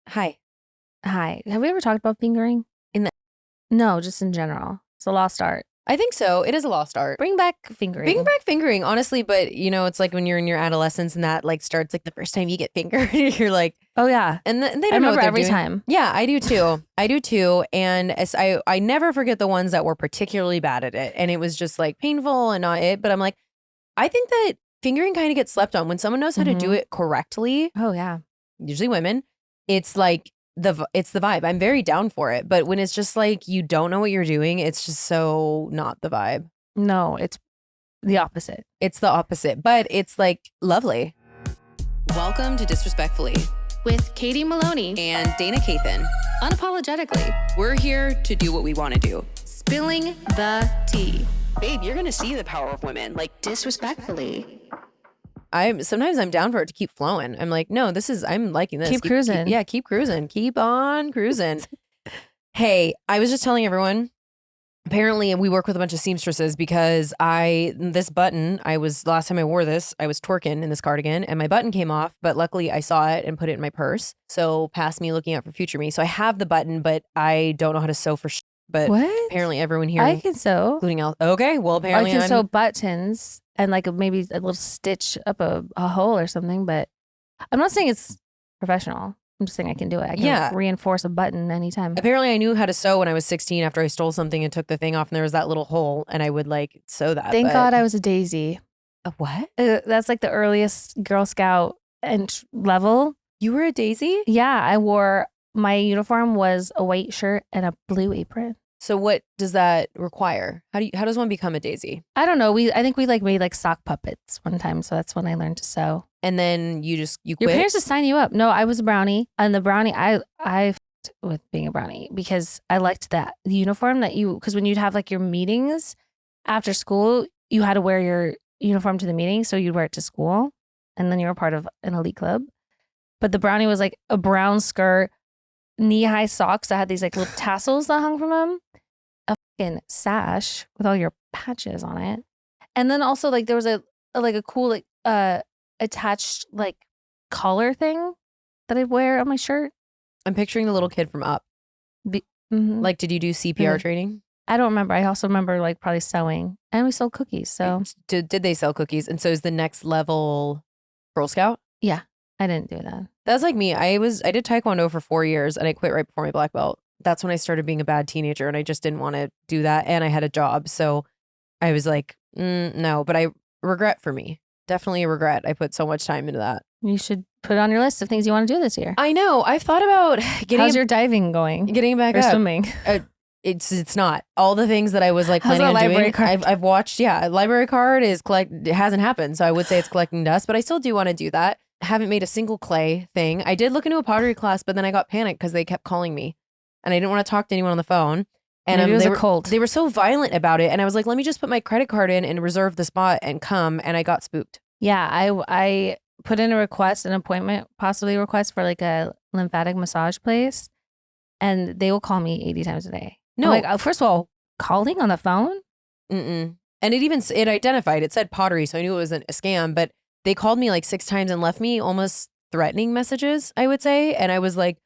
Hi. Hi. Have we ever talked about fingering? No, just in general. It's a lost art. I think so. It is a lost art. Bring back fingering. Bring back fingering, honestly, but it's like when you're in your adolescence and that like starts like the first time you get fingered, you're like, oh yeah. and they don't I know remember what they're every doing. time. Yeah, I do too. I do too. And as I never forget the ones that were particularly bad at it. And it was just like painful and not it. But I'm like, I think that fingering kind of gets slept on when someone knows how to do it correctly. Oh yeah. Usually women, it's like it's the vibe. I'm very down for it. But when it's just like you don't know what you're doing, it's just so not the vibe. No, it's the opposite. It's the opposite, but it's like lovely. Welcome to Disrespectfully with Katie Maloney and Dana Cathan. Unapologetically, we're here to do what we want to do. Spilling the tea. Babe, you're gonna see the power of women. Like disrespectfully. Sometimes I'm down for it to keep flowing. I'm like, no, I'm liking this. Keep cruising. Keep cruising. Keep on cruising. Hey, I was just telling everyone, apparently we work with a bunch of seamstresses because last time I wore this, I was twerking in this cardigan and my button came off, but luckily I saw it and put it in my purse. So past me looking out for future me. So I have the button, but I don't know how to sew for But what? Apparently everyone here, I can sew. including okay, well apparently I can sew buttons and like maybe a little stitch up a hole or something, but I'm not saying it's professional. I'm just saying I can do it. I can reinforce a button anytime. Apparently I knew how to sew when I was 16 after I stole something and took the thing off and there was that little hole and I would like sew that. Thank God I was a daisy. A what? That's like the earliest Girl Scout level. You were a daisy? Yeah, my uniform was a white shirt and a blue apron. So what does that require? How does one become a daisy? I don't know. I think we like made like sock puppets one time, so that's when I learned to sew. And then you quit? Your parents just sign you up. No, I was a brownie, and the brownie I f***ed with being a brownie because I liked the uniform because when you'd have like your meetings after school, you had to wear your uniform to the meeting, so you'd wear it to school, and then you were part of an elite club. But the brownie was like a brown skirt, knee-high socks that had these like little tassels that hung from them, a fucking sash with all your patches on it, and then also like there was a cool like attached like collar thing that I'd wear on my shirt. I'm picturing the little kid from Up. Like, did you do CPR training? I don't remember. I also remember like probably sewing, and we sold cookies. So did they sell cookies? And so is the next level Girl Scout? Yeah, I didn't do that. That's like me. I did Taekwondo for 4 years and I quit right before my black belt. That's when I started being a bad teenager and I just didn't want to do that. And I had a job. So I was like, no, but I regret for me. Definitely a regret. I put so much time into that. You should put it on your list of things you want to do this year. I know. I've thought about How's your diving going? Getting back or up. Swimming. It's not. All the things that I was like planning on doing. I've watched. Yeah, library card is it hasn't happened. So I would say it's collecting dust, but I still do want to do that. Haven't made a single clay thing. I did look into a pottery class, but then I got panicked because they kept calling me and I didn't want to talk to anyone on the phone. And it was a cult. They were so violent about it. And I was like, let me just put my credit card in and reserve the spot and come. And I got spooked. Yeah, I put in an appointment possibly request for like a lymphatic massage place. And they will call me 80 times a day. No. I'm like, first of all, calling on the phone? Mm-mm. And it identified, it said pottery. So I knew it wasn't a scam, but they called me like 6 times and left me almost threatening messages, I would say. And I was like,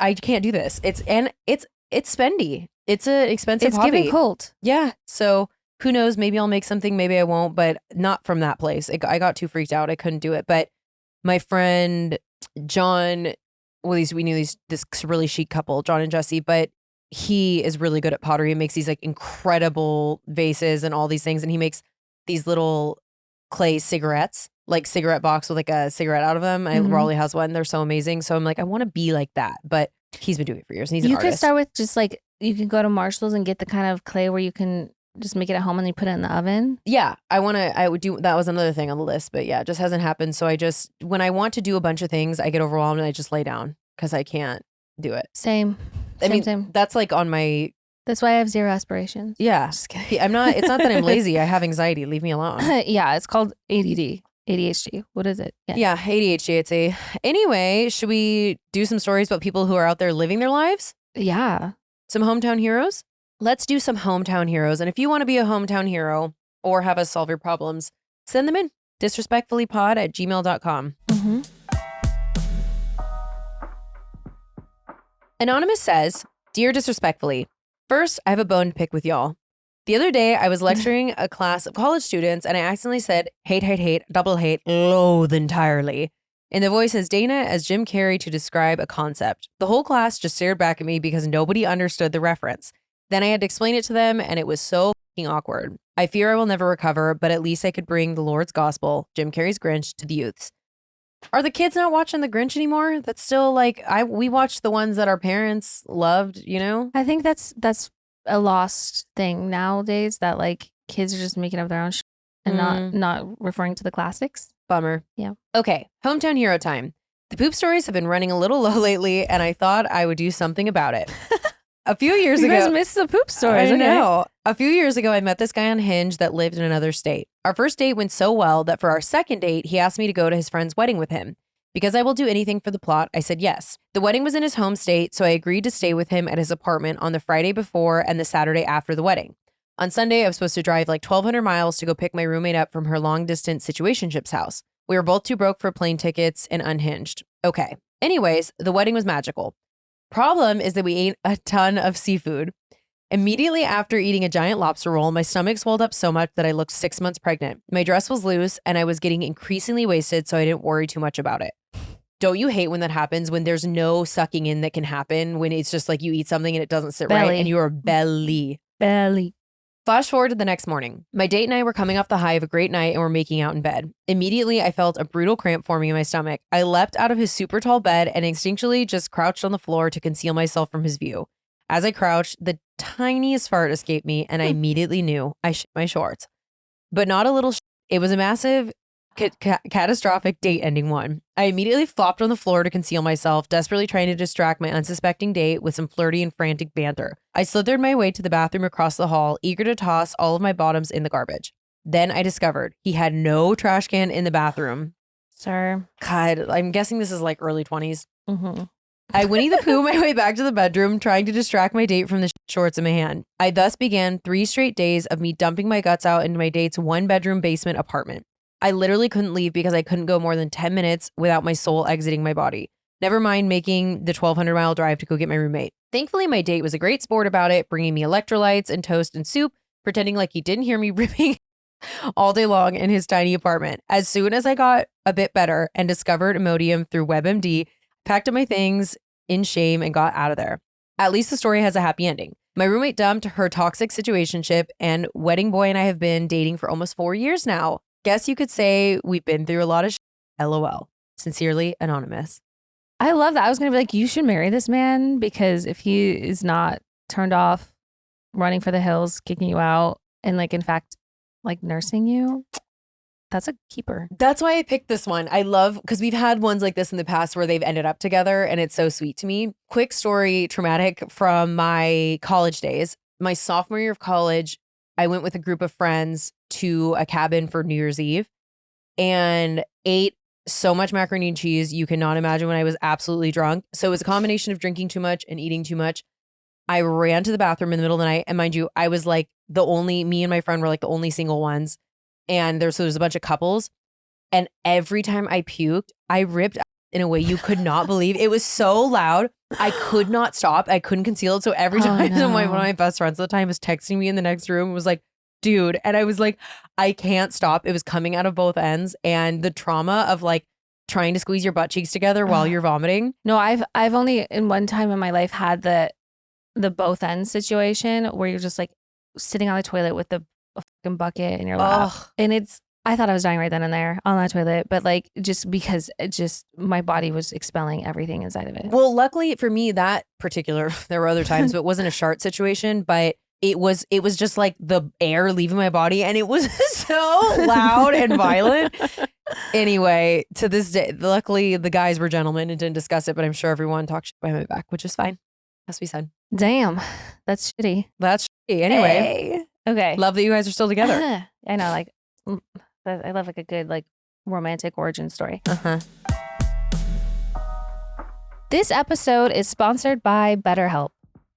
I can't do this. It's spendy. It's an expensive hobby. It's giving cult. Yeah. So who knows? Maybe I'll make something. Maybe I won't, but not from that place. I got too freaked out. I couldn't do it. But my friend, John, we knew this really chic couple, John and Jesse, but he is really good at pottery and makes these like incredible vases and all these things. And he makes these little clay cigarettes, like cigarette box with like a cigarette out of them. Raleigh has one. They're so amazing. So I'm like, I want to be like that. But he's been doing it for years and he's an artist. You could start with just like, you can go to Marshall's and get the kind of clay where you can just make it at home and you put it in the oven. Yeah, I would do, that was another thing on the list, but yeah, it just hasn't happened. So when I want to do a bunch of things, I get overwhelmed and I just lay down because I can't do it. Same. That's like on my... That's why I have 0 aspirations. Yeah. Just kidding. It's not that I'm lazy. I have anxiety. Leave me alone. Yeah, it's called ADD. ADHD. What is it? Yeah, ADHD, I'd say. Anyway, should we do some stories about people who are out there living their lives? Yeah. Some hometown heroes? Let's do some hometown heroes. And if you want to be a hometown hero or have us solve your problems, send them in. disrespectfullypod@gmail.com. Anonymous says, Dear Disrespectfully, first, I have a bone to pick with y'all. The other day, I was lecturing a class of college students and I accidentally said, hate, double hate, loathe entirely. In the voice as Dana as Jim Carrey to describe a concept. The whole class just stared back at me because nobody understood the reference. Then I had to explain it to them and it was so fucking awkward. I fear I will never recover, but at least I could bring the Lord's gospel, Jim Carrey's Grinch, to the youths. Are the kids not watching the Grinch anymore? That's still like, we watched the ones that our parents loved, you know? I think that's a lost thing nowadays, that like kids are just making up their own shit and not referring to the classics. Bummer. Yeah. Okay, Hometown Hero time. The poop stories have been running a little low lately, and I thought I would do something about it. A few years ago, you guys missed the poop stories. I know. A few years ago, I met this guy on Hinge that lived in another state. Our first date went so well that for our second date, he asked me to go to his friend's wedding with him. Because I will do anything for the plot, I said yes. The wedding was in his home state, so I agreed to stay with him at his apartment on the Friday before and the Saturday after the wedding. On Sunday, I was supposed to drive like 1,200 miles to go pick my roommate up from her long-distance situationship's house. We were both too broke for plane tickets and unhinged. Okay. Anyways, the wedding was magical. Problem is that we ate a ton of seafood. Immediately after eating a giant lobster roll, my stomach swelled up so much that I looked 6 months pregnant. My dress was loose and I was getting increasingly wasted, so I didn't worry too much about it. Don't you hate when that happens, when there's no sucking in that can happen, when it's just like you eat something and it doesn't sit right and you're belly. Flash forward to the next morning. My date and I were coming off the high of a great night and were making out in bed. Immediately, I felt a brutal cramp forming in my stomach. I leapt out of his super tall bed and instinctually just crouched on the floor to conceal myself from his view. As I crouched, the tiniest fart escaped me and I immediately knew I shit my shorts. But not a little shit. It was a massive, catastrophic date-ending one. I immediately flopped on the floor to conceal myself, desperately trying to distract my unsuspecting date with some flirty and frantic banter. I slithered my way to the bathroom across the hall, eager to toss all of my bottoms in the garbage. Then I discovered he had no trash can in the bathroom. Sir. God, I'm guessing this is like early 20s. Mm-hmm. I Winnie the Pooh my way back to the bedroom, trying to distract my date from the shorts in my hand. I thus began 3 straight days of me dumping my guts out into my date's 1-bedroom basement apartment. I literally couldn't leave because I couldn't go more than 10 minutes without my soul exiting my body. Never mind making the 1,200-mile drive to go get my roommate. Thankfully, my date was a great sport about it, bringing me electrolytes and toast and soup, pretending like he didn't hear me ripping all day long in his tiny apartment. As soon as I got a bit better and discovered Imodium through WebMD, packed up my things in shame and got out of there. At least the story has a happy ending. My roommate dumped her toxic situationship, and wedding boy and I have been dating for almost 4 years now. Guess you could say we've been through a lot of shit. LOL. Sincerely, Anonymous. I love that. I was going to be like, you should marry this man, because if he is not turned off, running for the hills, kicking you out, and like, in fact, like nursing you, that's a keeper. That's why I picked this one. I love, because we've had ones like this in the past where they've ended up together and it's so sweet to me. Quick story, traumatic from my college days. My sophomore year of college, I went with a group of friends to a cabin for New Year's Eve and ate so much macaroni and cheese. You cannot imagine when I was absolutely drunk. So it was a combination of drinking too much and eating too much. I ran to the bathroom in the middle of the night. And mind you, I was like me and my friend were like the only single ones. And there's a bunch of couples. And every time I puked, I ripped in a way you could not believe. It was so loud. I could not stop. I couldn't conceal it. So every time one of my best friends at the time was texting me in the next room, was like, dude. And I was like, I can't stop. It was coming out of both ends. And the trauma of like trying to squeeze your butt cheeks together while you're vomiting. No, I've only in one time in my life had the both ends situation where you're just like sitting on the toilet with a fucking bucket in your lap. And I thought I was dying right then and there on that toilet, but like just because my body was expelling everything inside of it. Well, luckily for me, that particular, there were other times, but it wasn't a shart situation, but it was just like the air leaving my body and it was so loud and violent. Anyway, to this day, luckily the guys were gentlemen and didn't discuss it, but I'm sure everyone talked shit behind my back, which is fine. Has to be said. Damn, that's shitty. That's shitty. Anyway. Hey. Okay. Love that you guys are still together. I know, like, I love like a good like romantic origin story. This episode is sponsored by BetterHelp.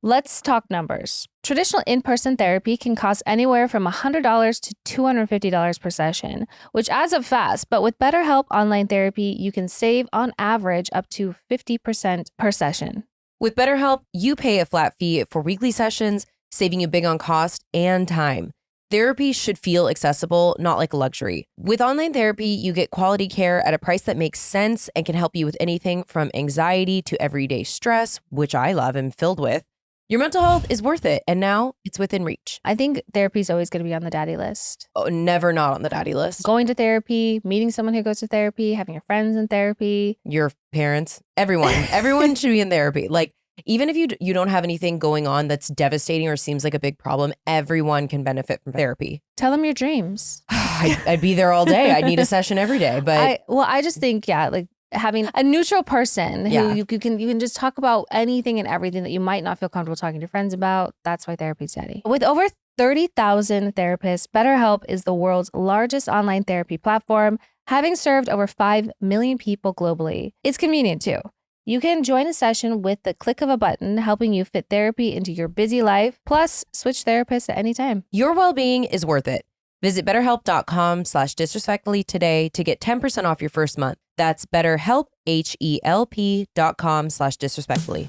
Let's talk numbers. Traditional in-person therapy can cost anywhere from $100 to $250 per session, which adds up fast. But with BetterHelp Online Therapy, you can save on average up to 50% per session. With BetterHelp, you pay a flat fee for weekly sessions, saving you big on cost and time. Therapy should feel accessible, not like a luxury. With online therapy, you get quality care at a price that makes sense and can help you with anything from anxiety to everyday stress, which I love and filled with. Your mental health is worth it, and now it's within reach. I think therapy is always going to be on the daddy list. Oh, never not on the daddy list. Going to therapy, meeting someone who goes to therapy, having your friends in therapy. Your parents, everyone should be in therapy. Like, even if you don't have anything going on that's devastating or seems like a big problem, everyone can benefit from therapy. Tell them your dreams. I'd be there all day. I'd need a session every day. But I just think, like having a neutral person who you can just talk about anything and everything that you might not feel comfortable talking to your friends about. That's why therapy's daddy. With over 30,000 therapists, BetterHelp is the world's largest online therapy platform, having served over 5 million people globally. It's convenient too. You can join a session with the click of a button, helping you fit therapy into your busy life, plus switch therapists at any time. Your well-being is worth it. Visit betterhelp.com/disrespectfully today to get 10% off your first month. That's BetterHelp, HELP.com/disrespectfully.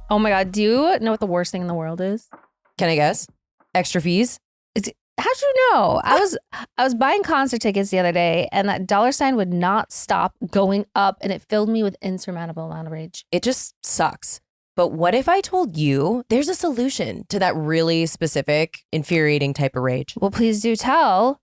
Oh my God, do you know what the worst thing in the world is? Can I guess? Extra fees? How'd you know? I was buying concert tickets the other day and that dollar sign would not stop going up and it filled me with insurmountable amount of rage. It just sucks. But what if I told you there's a solution to that really specific, infuriating type of rage? Well, please do tell,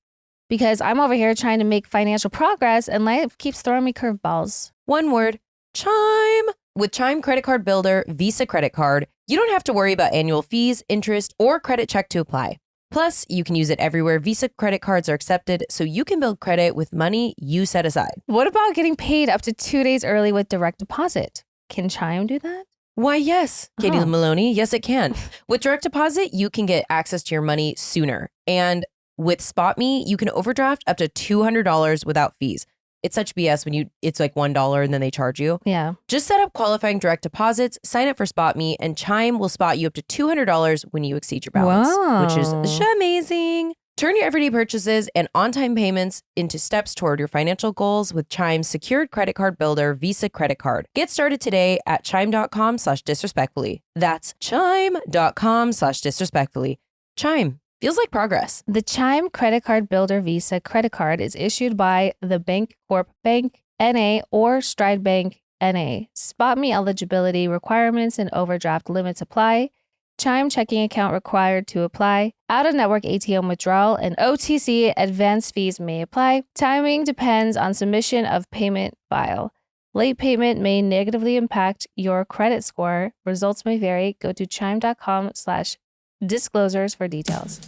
because I'm over here trying to make financial progress and life keeps throwing me curveballs. One word, Chime. With Chime Credit Card Builder Visa Credit Card, you don't have to worry about annual fees, interest, or credit check to apply. Plus, you can use it everywhere Visa credit cards are accepted, so you can build credit with money you set aside. What about getting paid up to 2 days early with direct deposit? Can Chime do that? Why, yes, Katie Maloney. Yes, it can. With direct deposit, you can get access to your money sooner. And with SpotMe, you can overdraft up to $200 without fees. It's such BS when it's like $1 and then they charge you. Yeah. Just set up qualifying direct deposits, sign up for SpotMe, and Chime will spot you up to $200 when you exceed your balance, which is amazing. Turn your everyday purchases and on-time payments into steps toward your financial goals with Chime's secured credit card builder Visa Credit Card. Get started today at chime.com/disrespectfully. That's chime.com/disrespectfully. Chime. Feels like progress. The Chime Credit Card Builder Visa Credit Card is issued by the Bancorp Bank, N.A. or Stride Bank, N.A. SpotMe eligibility requirements and overdraft limits apply. Chime checking account required to apply. Out-of-network ATM withdrawal and OTC advance fees may apply. Timing depends on submission of payment file. Late payment may negatively impact your credit score. Results may vary. Go to chime.com/disclosures for details.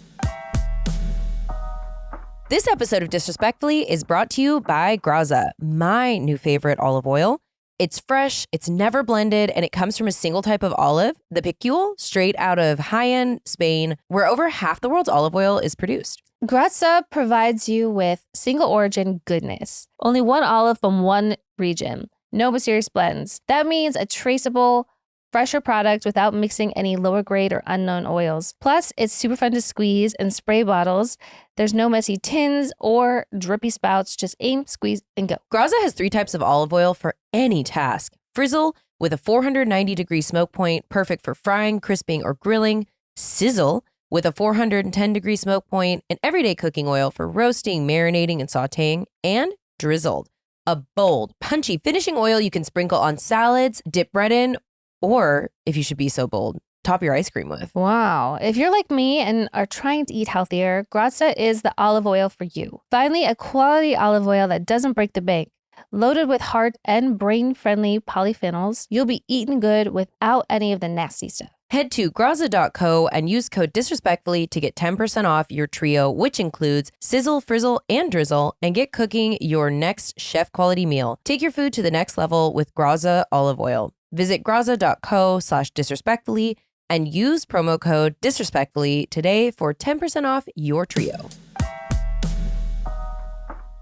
This episode of Disrespectfully is brought to you by Graza, my new favorite olive oil. It's fresh, it's never blended, and it comes from a single type of olive, the picule, straight out of high-end Spain, where over half the world's olive oil is produced. Graza provides you with single origin goodness. Only one olive from one region. No mysterious blends. That means a traceable, fresher product without mixing any lower grade or unknown oils. Plus, it's super fun to squeeze and spray bottles. There's no messy tins or drippy spouts. Just aim, squeeze, and go. Graza has 3 types of olive oil for any task. Frizzle, with a 490-degree smoke point, perfect for frying, crisping, or grilling. Sizzle, with a 410-degree smoke point, an everyday cooking oil for roasting, marinating, and sauteing. And Drizzled, a bold, punchy finishing oil you can sprinkle on salads, dip bread in, or, if you should be so bold, top your ice cream with. Wow. If you're like me and are trying to eat healthier, Graza is the olive oil for you. Finally, a quality olive oil that doesn't break the bank. Loaded with heart and brain-friendly polyphenols, you'll be eating good without any of the nasty stuff. Head to graza.co and use code disrespectfully to get 10% off your trio, which includes sizzle, frizzle, and drizzle, and get cooking your next chef-quality meal. Take your food to the next level with Graza olive oil. Visit graza.co/disrespectfully and use promo code disrespectfully today for 10% off your trio.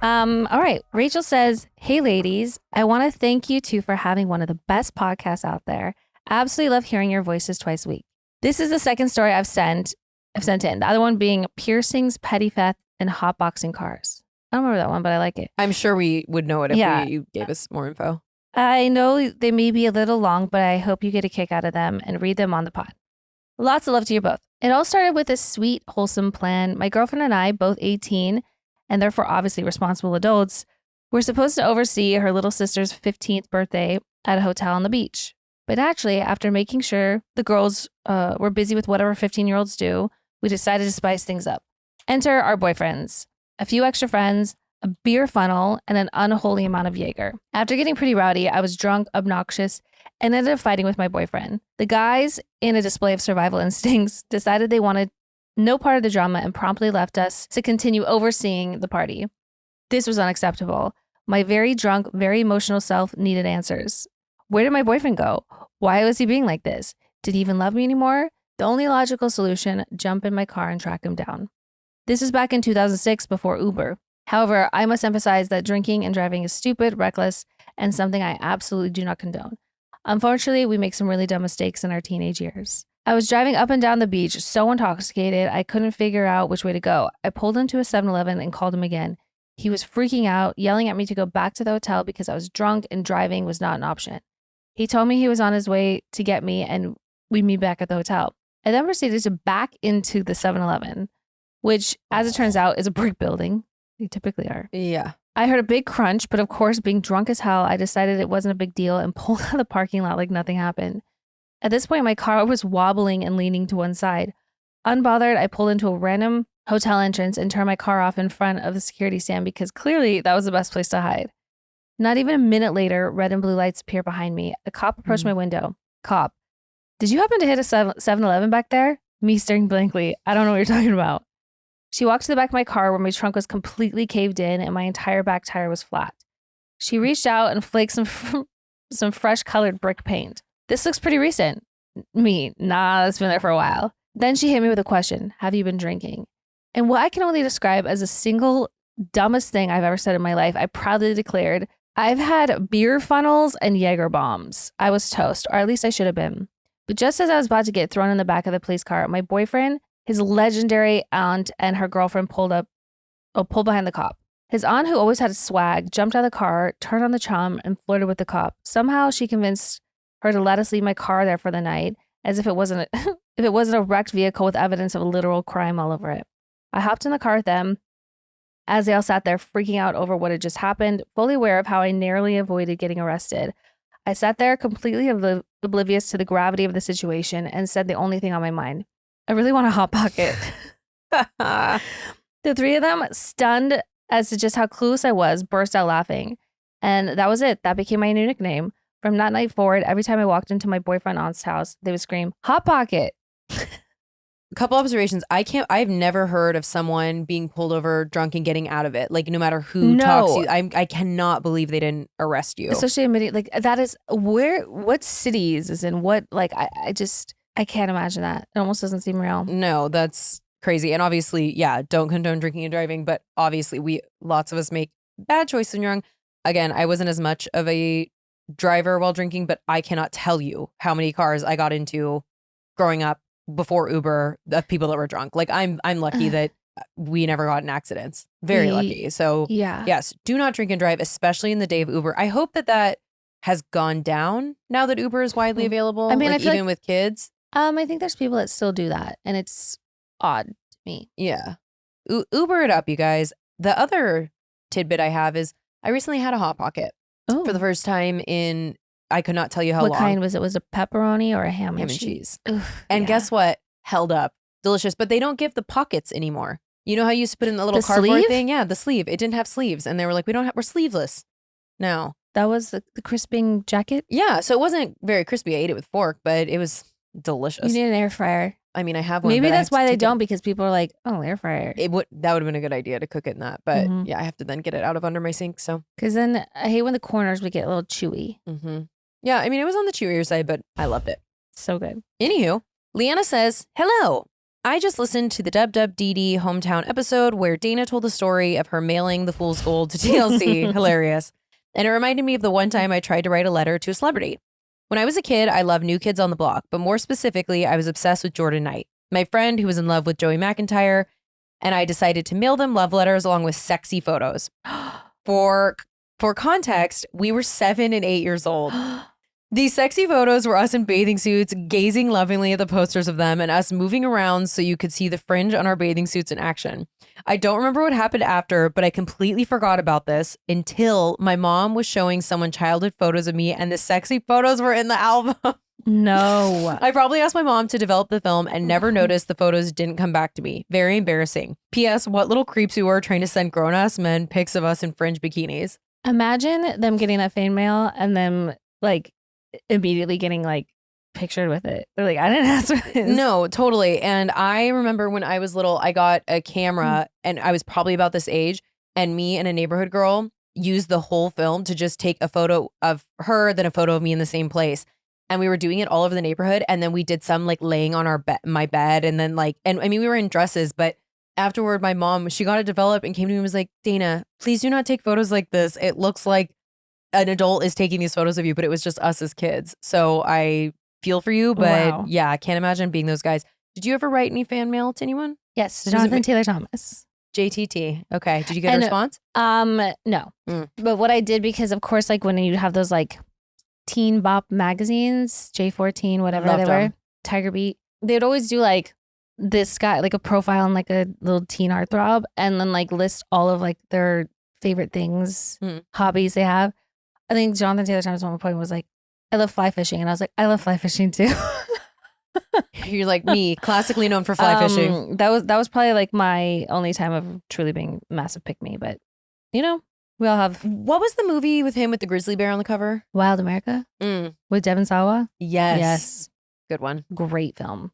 All right. Rachel says, "Hey ladies, I want to thank you two for having one of the best podcasts out there. Absolutely love hearing your voices twice a week. This is the second story I've sent in. The other one being piercings, petty theft, and hotboxing cars. I don't remember that one, but I like it. I'm sure we would know it if you gave us more info. I know they may be a little long, but I hope you get a kick out of them and read them on the pod. Lots of love to you both. It all started with a sweet, wholesome plan. My girlfriend and I, both 18, and therefore obviously responsible adults, were supposed to oversee her little sister's 15th birthday at a hotel on the beach. But actually, after making sure the girls were busy with whatever 15-year-olds do, we decided to spice things up. Enter our boyfriends, a few extra friends, a beer funnel, and an unholy amount of Jaeger. After getting pretty rowdy, I was drunk, obnoxious, and ended up fighting with my boyfriend. The guys, in a display of survival instincts, decided they wanted no part of the drama and promptly left us to continue overseeing the party. This was unacceptable. My very drunk, very emotional self needed answers. Where did my boyfriend go? Why was he being like this? Did he even love me anymore? The only logical solution, jump in my car and track him down. This was back in 2006 before Uber. However, I must emphasize that drinking and driving is stupid, reckless, and something I absolutely do not condone. Unfortunately, we make some really dumb mistakes in our teenage years. I was driving up and down the beach, so intoxicated, I couldn't figure out which way to go. I pulled into a 7-Eleven and called him again. He was freaking out, yelling at me to go back to the hotel because I was drunk and driving was not an option. He told me he was on his way to get me and we'd meet back at the hotel. I then proceeded to back into the 7-Eleven, which, as it turns out, is a brick building. They typically are. Yeah. I heard a big crunch, but of course, being drunk as hell, I decided it wasn't a big deal and pulled out of the parking lot like nothing happened. At this point, my car was wobbling and leaning to one side. Unbothered, I pulled into a random hotel entrance and turned my car off in front of the security stand because clearly that was the best place to hide. Not even a minute later, red and blue lights appear behind me. A cop approached my window. Cop, did you happen to hit a 7-Eleven back there? Me staring blankly. I don't know what you're talking about. She walked to the back of my car where my trunk was completely caved in and my entire back tire was flat. She reached out and flaked some fresh colored brick paint. This looks pretty recent. Me, nah, it's been there for a while. Then she hit me with a question. Have you been drinking? And what I can only describe as a single dumbest thing I've ever said in my life, I proudly declared, I've had beer funnels and Jaeger bombs. I was toast, or at least I should have been. But just as I was about to get thrown in the back of the police car, my boyfriend, his legendary aunt, and her girlfriend pulled behind the cop. His aunt, who always had a swag, jumped out of the car, turned on the chum, and flirted with the cop. Somehow she convinced her to let us leave my car there for the night, as if it wasn't a wrecked vehicle with evidence of a literal crime all over it. I hopped in the car with them as they all sat there freaking out over what had just happened, fully aware of how I narrowly avoided getting arrested. I sat there completely oblivious to the gravity of the situation and said the only thing on my mind. I really want a Hot Pocket. The three of them, stunned as to just how clueless I was, burst out laughing. And that was it. That became my new nickname. From that night forward, every time I walked into my boyfriend aunt's house, they would scream, Hot Pocket. A couple observations. I've never heard of someone being pulled over drunk and getting out of it. Like, no matter who talks to you, I cannot believe they didn't arrest you. Especially admitting, like, that is what cities is in what, like, I can't imagine that. It almost doesn't seem real. No, that's crazy. And obviously, yeah, don't condone drinking and driving, but obviously lots of us make bad choices when you're young. Again, I wasn't as much of a driver while drinking, but I cannot tell you how many cars I got into growing up before Uber of people that were drunk. Like, I'm lucky that we never got in accidents. Very lucky. So yeah. Yes, do not drink and drive, especially in the day of Uber. I hope that has gone down now that Uber is widely available. I mean, like, I feel even with kids. I think there's people that still do that, and it's odd to me. Yeah. Uber it up, you guys. The other tidbit I have is I recently had a Hot Pocket for the first time in, I could not tell you how long. What kind was it? Was it pepperoni or a ham and cheese? Oof, and guess what? Held up. Delicious. But they don't give the pockets anymore. You know how you used to put in the little cardboard thing? Yeah, the sleeve. It didn't have sleeves. And they were like, we're sleeveless now. That was the crisping jacket? Yeah. So it wasn't very crispy. I ate it with fork, but it was delicious. You need an air fryer. I mean, I have one. Maybe that's why they don't, because people are like, oh, air fryer. That would have been a good idea to cook it in that. But yeah, I have to then get it out of under my sink. So, because then I hate when the corners would get a little chewy. Yeah, I mean, it was on the chewier side, but I loved it. So good. Anywho, Leanna says, hello. I just listened to the WWDD hometown episode where Dana told the story of her mailing the fool's gold to TLC. Hilarious. And it reminded me of the one time I tried to write a letter to a celebrity. When I was a kid, I loved New Kids on the Block, but more specifically, I was obsessed with Jordan Knight, my friend who was in love with Joey McIntyre, and I decided to mail them love letters along with sexy photos. For For context, we were 7 and 8 years old. These sexy photos were us in bathing suits, gazing lovingly at the posters of them and us moving around so you could see the fringe on our bathing suits in action. I don't remember what happened after, but I completely forgot about this until my mom was showing someone childhood photos of me and the sexy photos were in the album. No. I probably asked my mom to develop the film and never noticed the photos didn't come back to me. Very embarrassing. P.S. What little creeps we were trying to send grown-ass men pics of us in fringe bikinis. Imagine them getting that fan mail and them like immediately getting like pictured with it. They're like, I didn't ask for this. No, totally. And I remember when I was little, I got a camera and I was probably about this age, and me and a neighborhood girl used the whole film to just take a photo of her, then a photo of me in the same place. And we were doing it all over the neighborhood. And then we did some like laying on our my bed. And then like, and I mean, we were in dresses, but afterward, my mom, she got it developed and came to me and was like, Dana, please do not take photos like this. It looks like an adult is taking these photos of you, but it was just us as kids. So I feel for you, but yeah, I can't imagine being those guys. Did you ever write any fan mail to anyone? Yes, Jonathan Taylor Thomas. JTT. Okay. Did you get a response? No. But what I did, because of course, like when you have those like teen bop magazines, J14, whatever Loved they were, them. Tiger Beat, they'd always do like this guy, like a profile on like a little teen heartthrob, and then like list all of like their favorite things, hobbies they have. I think Jonathan Taylor Thomas at one point was like, I love fly fishing. And I was like, I love fly fishing too. You're like me, classically known for fly fishing. That was probably like my only time of truly being massive pick me, but you know, we all have. What was the movie with him with the grizzly bear on the cover? Wild America with Devin Sawa. Yes. Good one. Great film.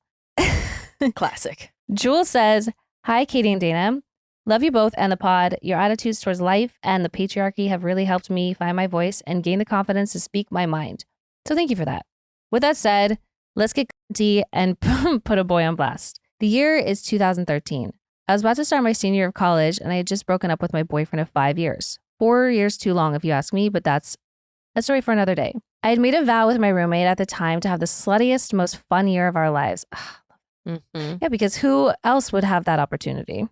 Classic. Jewel says, hi, Katie and Dana. Love you both and the pod. Your attitudes towards life and the patriarchy have really helped me find my voice and gain the confidence to speak my mind. So thank you for that. With that said, let's get tea and put a boy on blast. The year is 2013. I was about to start my senior year of college and I had just broken up with my boyfriend of 5 years. 4 years too long if you ask me, but that's a story for another day. I had made a vow with my roommate at the time to have the sluttiest, most fun year of our lives. Yeah, because who else would have that opportunity?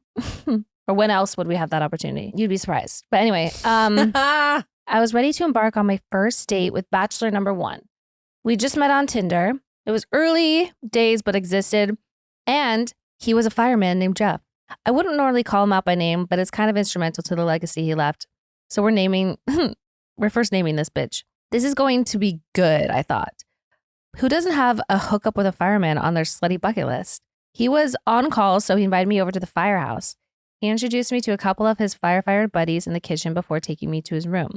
Or when else would we have that opportunity? You'd be surprised. But anyway, I was ready to embark on my first date with bachelor number 1. We just met on Tinder. It was early days, but existed. And he was a fireman named Jeff. I wouldn't normally call him out by name, but it's kind of instrumental to the legacy he left. So we're first naming this bitch. This is going to be good, I thought. Who doesn't have a hookup with a fireman on their slutty bucket list? He was on call, so he invited me over to the firehouse. He introduced me to a couple of his firefighter buddies in the kitchen before taking me to his room.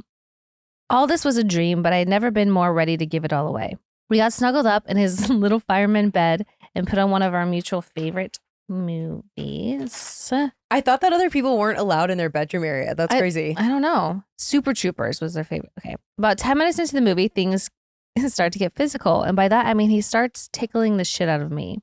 All this was a dream, but I had never been more ready to give it all away. We got snuggled up in his little fireman bed and put on one of our mutual favorite movies. I thought that other people weren't allowed in their bedroom area. That's crazy. I don't know. Super Troopers was their favorite. Okay. About 10 minutes into the movie, things start to get physical. And by that, I mean, he starts tickling the shit out of me.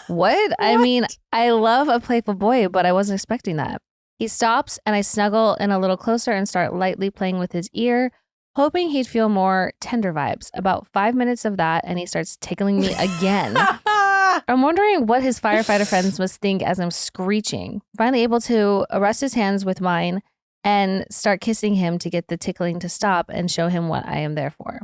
What? I mean, I love a playful boy, but I wasn't expecting that. He stops and I snuggle in a little closer and start lightly playing with his ear, hoping he'd feel more tender vibes. About 5 minutes of that, and he starts tickling me again. I'm wondering what his firefighter friends must think as I'm screeching. Finally able to arrest his hands with mine and start kissing him to get the tickling to stop and show him what I am there for.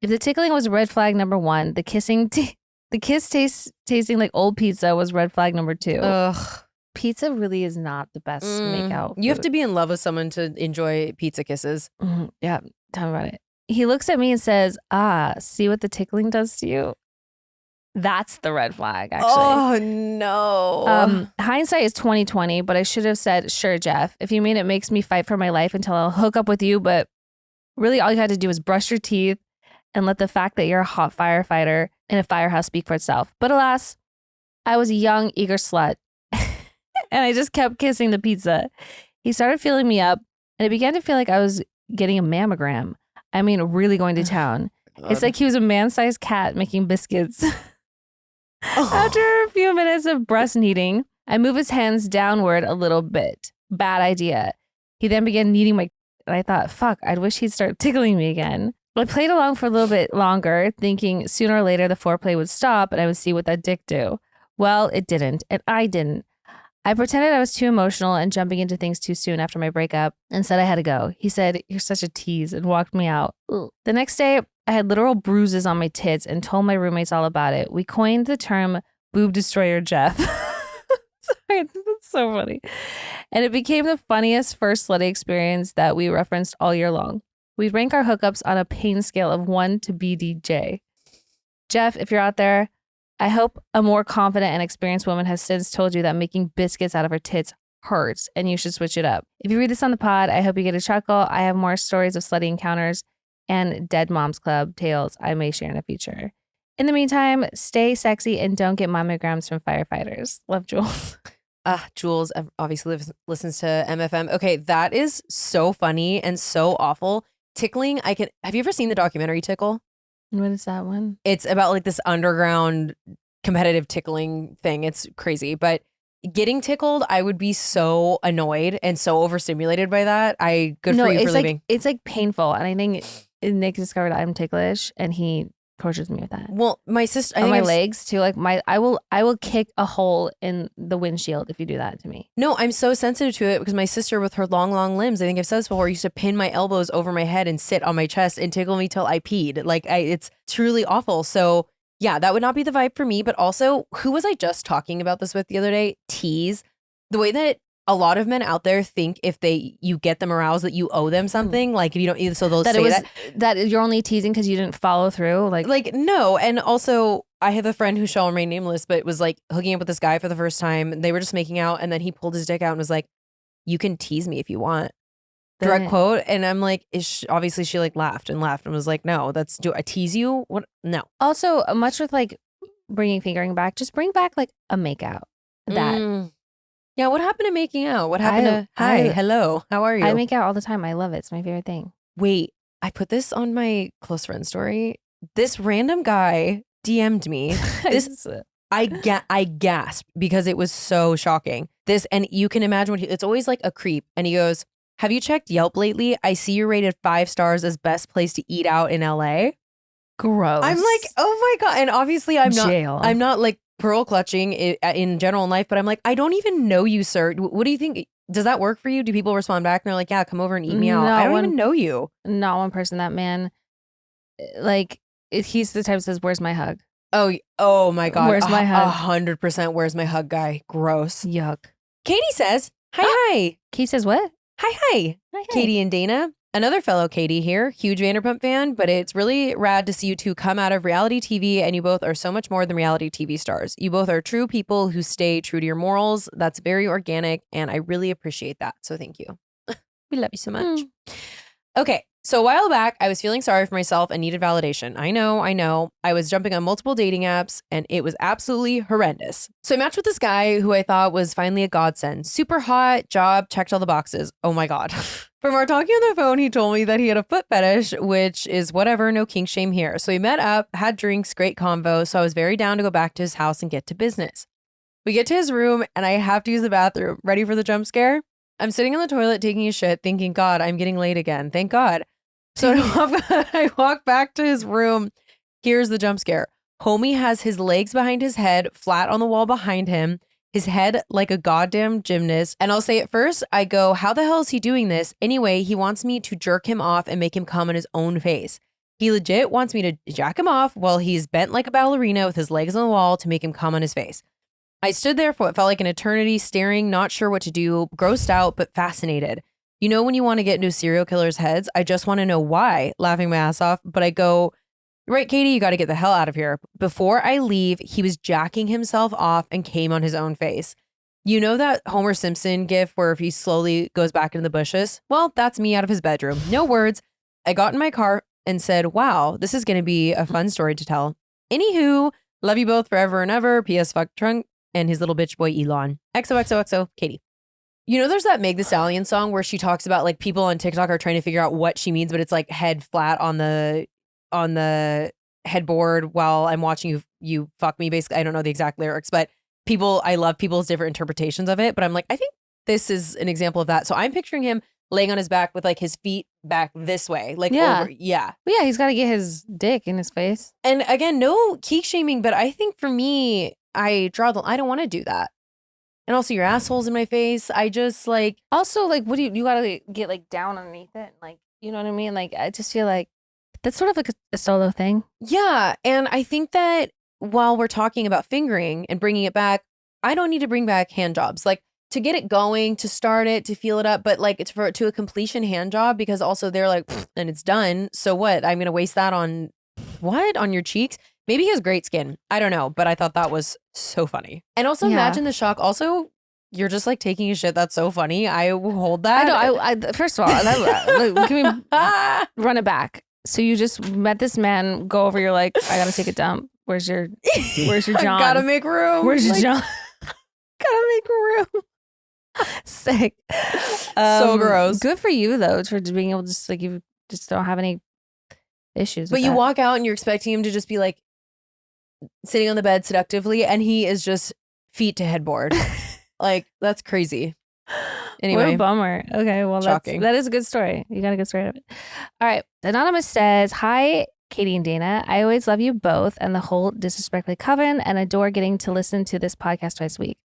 If the tickling was red flag number 1, the kiss tasting like old pizza was red flag number 2. Ugh. Pizza really is not the best makeout. You have to be in love with someone to enjoy pizza kisses. Yeah, tell me about it. He looks at me and says, see what the tickling does to you? That's the red flag, actually. Oh, no. Hindsight is 2020, but I should have said, sure, Jeff, if you mean it makes me fight for my life until I'll hook up with you, but really all you had to do was brush your teeth and let the fact that you're a hot firefighter in a firehouse speak for itself. But alas, I was a young, eager slut, and I just kept kissing the pizza. He started feeling me up, and it began to feel like I was getting a mammogram. I mean, really going to town. It's like he was a man-sized cat making biscuits. After a few minutes of breast kneading, I move his hands downward a little bit. Bad idea. He then began kneading my, and I thought, fuck, I'd wish he'd start tickling me again. I played along for a little bit longer, thinking sooner or later the foreplay would stop and I would see what that dick do. Well, it didn't, and I didn't. I pretended I was too emotional and jumping into things too soon after my breakup and said I had to go. He said, "You're such a tease," and walked me out. Ugh. The next day, I had literal bruises on my tits and told my roommates all about it. We coined the term Boob Destroyer Jeff. Sorry, that's so funny. And it became the funniest first slutty experience that we referenced all year long. We'd rank our hookups on a pain scale of 1 to BDJ. Jeff, if you're out there, I hope a more confident and experienced woman has since told you that making biscuits out of her tits hurts and you should switch it up. If you read this on the pod, I hope you get a chuckle. I have more stories of slutty encounters and Dead Moms Club tales I may share in the future. In the meantime, stay sexy and don't get mammograms from firefighters. Love, Jules. Jules obviously listens to MFM. Okay, that is so funny and so awful. Tickling, have you ever seen the documentary Tickle? What is that one? It's about like this underground competitive tickling thing. It's crazy, but getting tickled, I would be so annoyed and so overstimulated by that. Good for you for leaving. It's like painful, and I think Nick discovered I'm ticklish, and he tortures me with that. Well, my sister, on my legs too. Like I will kick a hole in the windshield if you do that to me. No, I'm so sensitive to it because my sister with her long limbs, I think I've said this before, used to pin my elbows over my head and sit on my chest and tickle me till I peed. Like it's truly awful. So yeah, that would not be the vibe for me. But also, who was I just talking about this with the other day? Tease. The way that a lot of men out there think if you get them aroused that you owe them something, like if you don't, so they'll say that you're only teasing because you didn't follow through. Like no. And also I have a friend who shall remain nameless, but was like hooking up with this guy for the first time. They were just making out, and then he pulled his dick out and was like, "You can tease me if you want." Direct quote. And I'm like, obviously she like laughed and was like, "No, do I tease you? What? No." Also, much with like bringing fingering back, just bring back like a makeout. Yeah, what happened to making out? What happened to hi, hello, how are you? I make out all the time. I love it. It's my favorite thing. Wait, I put this on my close friend story. This random guy DM'd me. I gasped because it was so shocking. And you can imagine it's always like a creep. And he goes, "Have you checked Yelp lately? I see you're rated 5 stars as best place to eat out in LA." Gross. I'm like, oh my God. And obviously I'm not like pearl clutching in general in life, but I'm like, I don't even know you, sir. What do you think? Does that work for you? Do people respond back and they're like, "Yeah, come over and eat me out"? I don't even know you. Not one person. That man, like, he's the type that says, "Where's my hug?" Oh my God. Where's my hug? 100% where's my hug guy. Gross. Yuck. Katie says, hi. Katie says what? Hi. Katie and Dana. Another fellow Katie here, huge Vanderpump fan, but it's really rad to see you two come out of reality TV, and you both are so much more than reality TV stars. You both are true people who stay true to your morals. That's very organic, and I really appreciate that. So thank you. We love you so much. Okay, so a while back, I was feeling sorry for myself and needed validation. I know. I was jumping on multiple dating apps, and it was absolutely horrendous. So I matched with this guy who I thought was finally a godsend. Super hot, job, checked all the boxes. Oh my God. From our talking on the phone, he told me that he had a foot fetish, which is whatever, no kink shame here. So we met up, had drinks, great convo. So I was very down to go back to his house and get to business. We get to his room and I have to use the bathroom. Ready for the jump scare? I'm sitting on the toilet taking a shit thinking, God, I'm getting laid again. Thank God. So I walk back to his room. Here's the jump scare. Homie has his legs behind his head, flat on the wall behind him. His head like a goddamn gymnast. And I'll say it first, I go, how the hell is he doing this? Anyway, he wants me to jerk him off and make him come on his own face. He legit wants me to jack him off while he's bent like a ballerina with his legs on the wall to make him come on his face. I stood there for what felt like an eternity, staring, not sure what to do, grossed out, but fascinated. You know when you want to get into a serial killer's heads? I just want to know why, laughing my ass off. But I go, right, Katie, you got to get the hell out of here. Before I leave, he was jacking himself off and came on his own face. You know that Homer Simpson gif where if he slowly goes back into the bushes? Well, that's me out of his bedroom. No words. I got in my car and said, wow, this is going to be a fun story to tell. Anywho, love you both forever and ever. P.S. Fuck Trunk and his little bitch boy Elon. XOXOXO, Katie. You know, there's that Meg Thee Stallion song where she talks about like people on TikTok are trying to figure out what she means, but it's like head flat on the headboard while I'm watching you fuck me. Basically, I don't know the exact lyrics, but I love people's different interpretations of it. But I'm like, I think this is an example of that. So I'm picturing him laying on his back with like his feet back this way, like over. Yeah. But yeah, he's got to get his dick in his face. And again, no kink shaming, but I think for me, I don't want to do that. And also your asshole's in my face. I just like, Also, like, what do you gotta get like down underneath it? Like, you know what I mean? Like, I just feel like that's sort of like a solo thing. yeah. And I think that while we're talking about fingering and bringing it back, I don't need to bring back hand jobs. Like to get it going, to start it, to feel it up, but like it's for to a completion hand job because also they're like, and it's done. So what? I'm gonna waste that on what? On your cheeks? Maybe he has great skin. I don't know, but I thought that was so funny. And also Yeah. imagine the shock. Also, you're just like taking a shit. That's so funny. I will hold that. I know. I first of all, can we run it back? So you just met this man. Go over. You're like, I gotta take a dump. Where's your John? I gotta make room. Where's your Like, John? gotta make room. Sick. So gross. Good for you though for being able to just like you just don't have any issues. But with you that. walk out and you're expecting him to just be like sitting on the bed seductively, and he is just feet to headboard. Like that's crazy. Anyway, what a bummer. Okay, well shocking. that is a good story. You got a good story out of it. All right. Anonymous says, "Hi, Katie and Dana. I always love you both and the whole Disrespectfully Coven, and adore getting to listen to this podcast twice a week.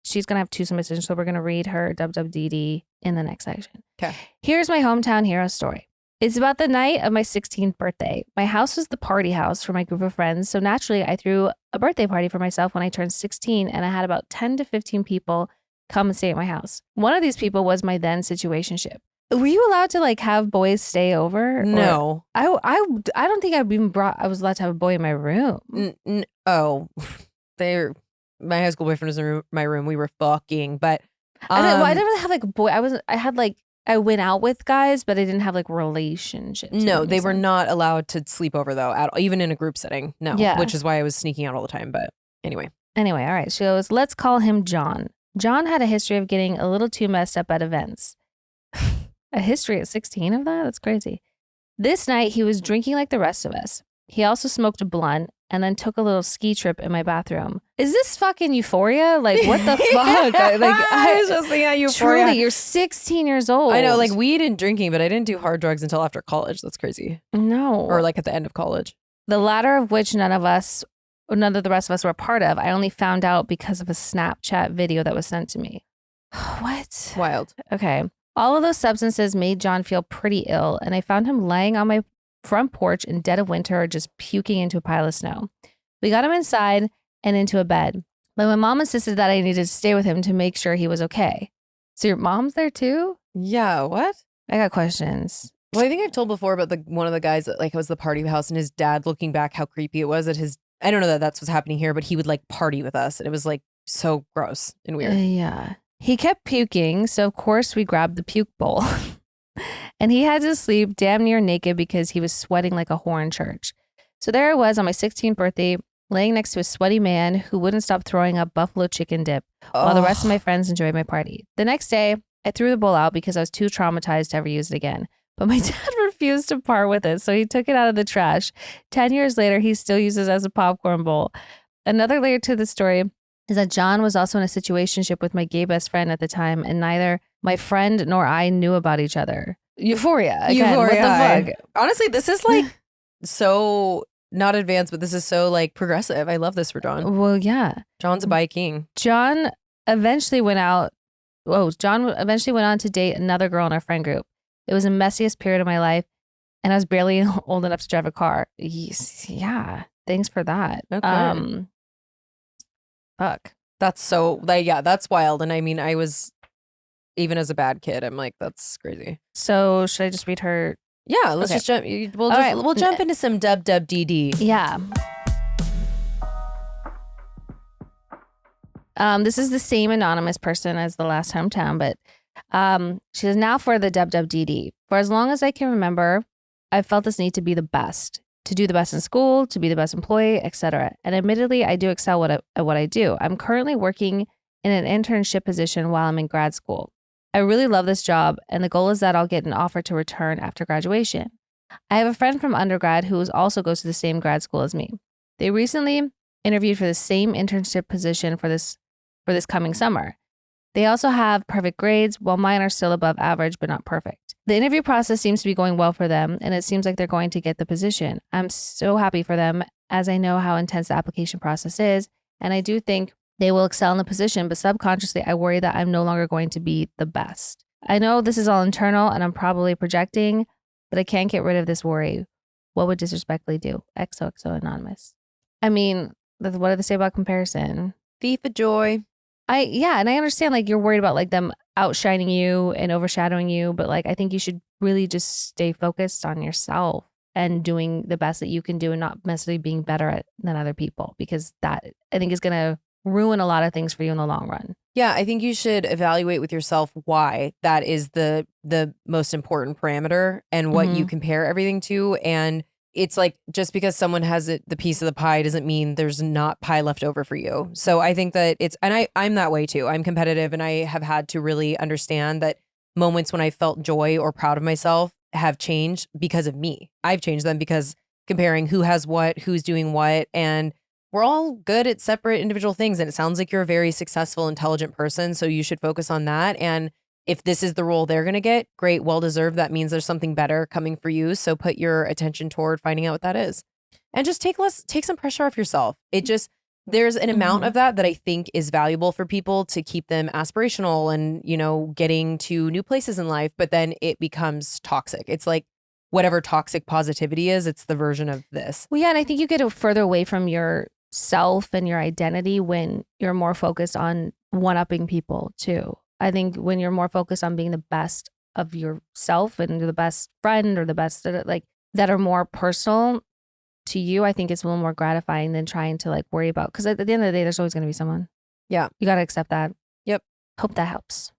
She's gonna have 2 submissions, so we're gonna read her WWDD in the next section. Okay. Here's my hometown hero story. It's about the night of my 16th birthday. My house was the party house for my group of friends, so naturally I threw a birthday party for myself when I turned 16, and I had about 10 to 15 people come and stay at my house. One of these people was my then situationship. Were you allowed to like have boys stay over? No. I don't think I was allowed to have a boy in my room. Oh, my high school boyfriend was in my room. We were fucking, but I didn't really have like a boy. I went out with guys, but I didn't have like relationships. No, they were not allowed to sleep over though, at all, even in a group setting. No, Yeah. which is why I was sneaking out all the time. But anyway, all right. She goes, let's call him John. John had a history of getting a little too messed up at events. A history at 16 of that? That's crazy. This night, he was drinking like the rest of us. He also smoked a blunt and then took a little ski trip in my bathroom. Is this fucking Euphoria? Like, what the fuck? I was just thinking Euphoria. Truly, you're 16 years old. I know, like weed and drinking, but I didn't do hard drugs until after college. That's crazy. No. Or like at the end of college. The latter of which none of the rest of us were a part of. I only found out because of a Snapchat video that was sent to me. What? Wild. Okay. All of those substances made John feel pretty ill, and I found him lying on my front porch in dead of winter, just puking into a pile of snow. We got him inside and into a bed, but my mom insisted that I needed to stay with him to make sure he was okay. So your mom's there too? Yeah, what? I got questions. Well, I think I've told before about one of the guys that like was the party house, and his dad, looking back how creepy it was, that I don't know that that's what's happening here, but he would like party with us, and it was like so gross and weird. Yeah. He kept puking, so of course we grabbed the puke bowl. And he had to sleep damn near naked because he was sweating like a whore in church. So there I was on my 16th birthday, laying next to a sweaty man who wouldn't stop throwing up buffalo chicken dip while the rest of my friends enjoyed my party. The next day, I threw the bowl out because I was too traumatized to ever use it again. But my dad refused to part with it, so he took it out of the trash. 10 years later, he still uses it as a popcorn bowl. Another layer to the story is that John was also in a situationship with my gay best friend at the time, and neither my friend nor I knew about each other. Euphoria. Again, Euphoria. What the fuck? Honestly, this is like so not advanced, but this is so like progressive. I love this for John. Well, yeah. John's a bi king. John eventually went on to date another girl in our friend group. It was the messiest period of my life, and I was barely old enough to drive a car. Yeah. Thanks for that. Okay. Fuck. That's so like, yeah, that's wild. And I mean, I was, even as a bad kid, I'm like, that's crazy. So should I just read her? Yeah, let's Okay. just jump. We'll jump into some WWDD. Yeah. This is the same anonymous person as the last hometown, but she says, now for the WWDD. For as long as I can remember, I've felt this need to be the best, to do the best in school, to be the best employee, etc. And admittedly, I do excel at what I do. I'm currently working in an internship position while I'm in grad school. I really love this job, and the goal is that I'll get an offer to return after graduation. I have a friend from undergrad who also goes to the same grad school as me. They recently interviewed for the same internship position for this coming summer. They also have perfect grades, while mine are still above average, but not perfect. The interview process seems to be going well for them, and it seems like they're going to get the position. I'm so happy for them, as I know how intense the application process is, and I do think they will excel in the position, but subconsciously, I worry that I'm no longer going to be the best. I know this is all internal and I'm probably projecting, but I can't get rid of this worry. What would disrespectfully do? XOXO Anonymous. I mean, what do they say about comparison? Thief of joy. And I understand like you're worried about like them outshining you and overshadowing you, but like I think you should really just stay focused on yourself and doing the best that you can do and not necessarily being better than other people, because that I think is going to ruin a lot of things for you in the long run. Yeah, I think you should evaluate with yourself why that is the most important parameter and what you compare everything to. And it's like, just because someone has the piece of the pie doesn't mean there's not pie left over for you. So I think that I'm that way too. I'm competitive, and I have had to really understand that moments when I felt joy or proud of myself have changed because of me. I've changed them because comparing who has what, who's doing what, and we're all good at separate individual things. And it sounds like you're a very successful, intelligent person. So you should focus on that. And if this is the role they're going to get, great, well-deserved. That means there's something better coming for you. So put your attention toward finding out what that is. And just take some pressure off yourself. There's an amount of that I think is valuable for people to keep them aspirational and, getting to new places in life. But then it becomes toxic. It's like whatever toxic positivity is, it's the version of this. Well, yeah. And I think you get further away from yourself and your identity when you're more focused on one-upping people too. I think when you're more focused on being the best of yourself and the best friend or the best that are more personal to you, I think it's a little more gratifying than trying to like worry about, because at the end of the day, there's always going to be someone. Yeah. You got to accept that. Yep. Hope that helps.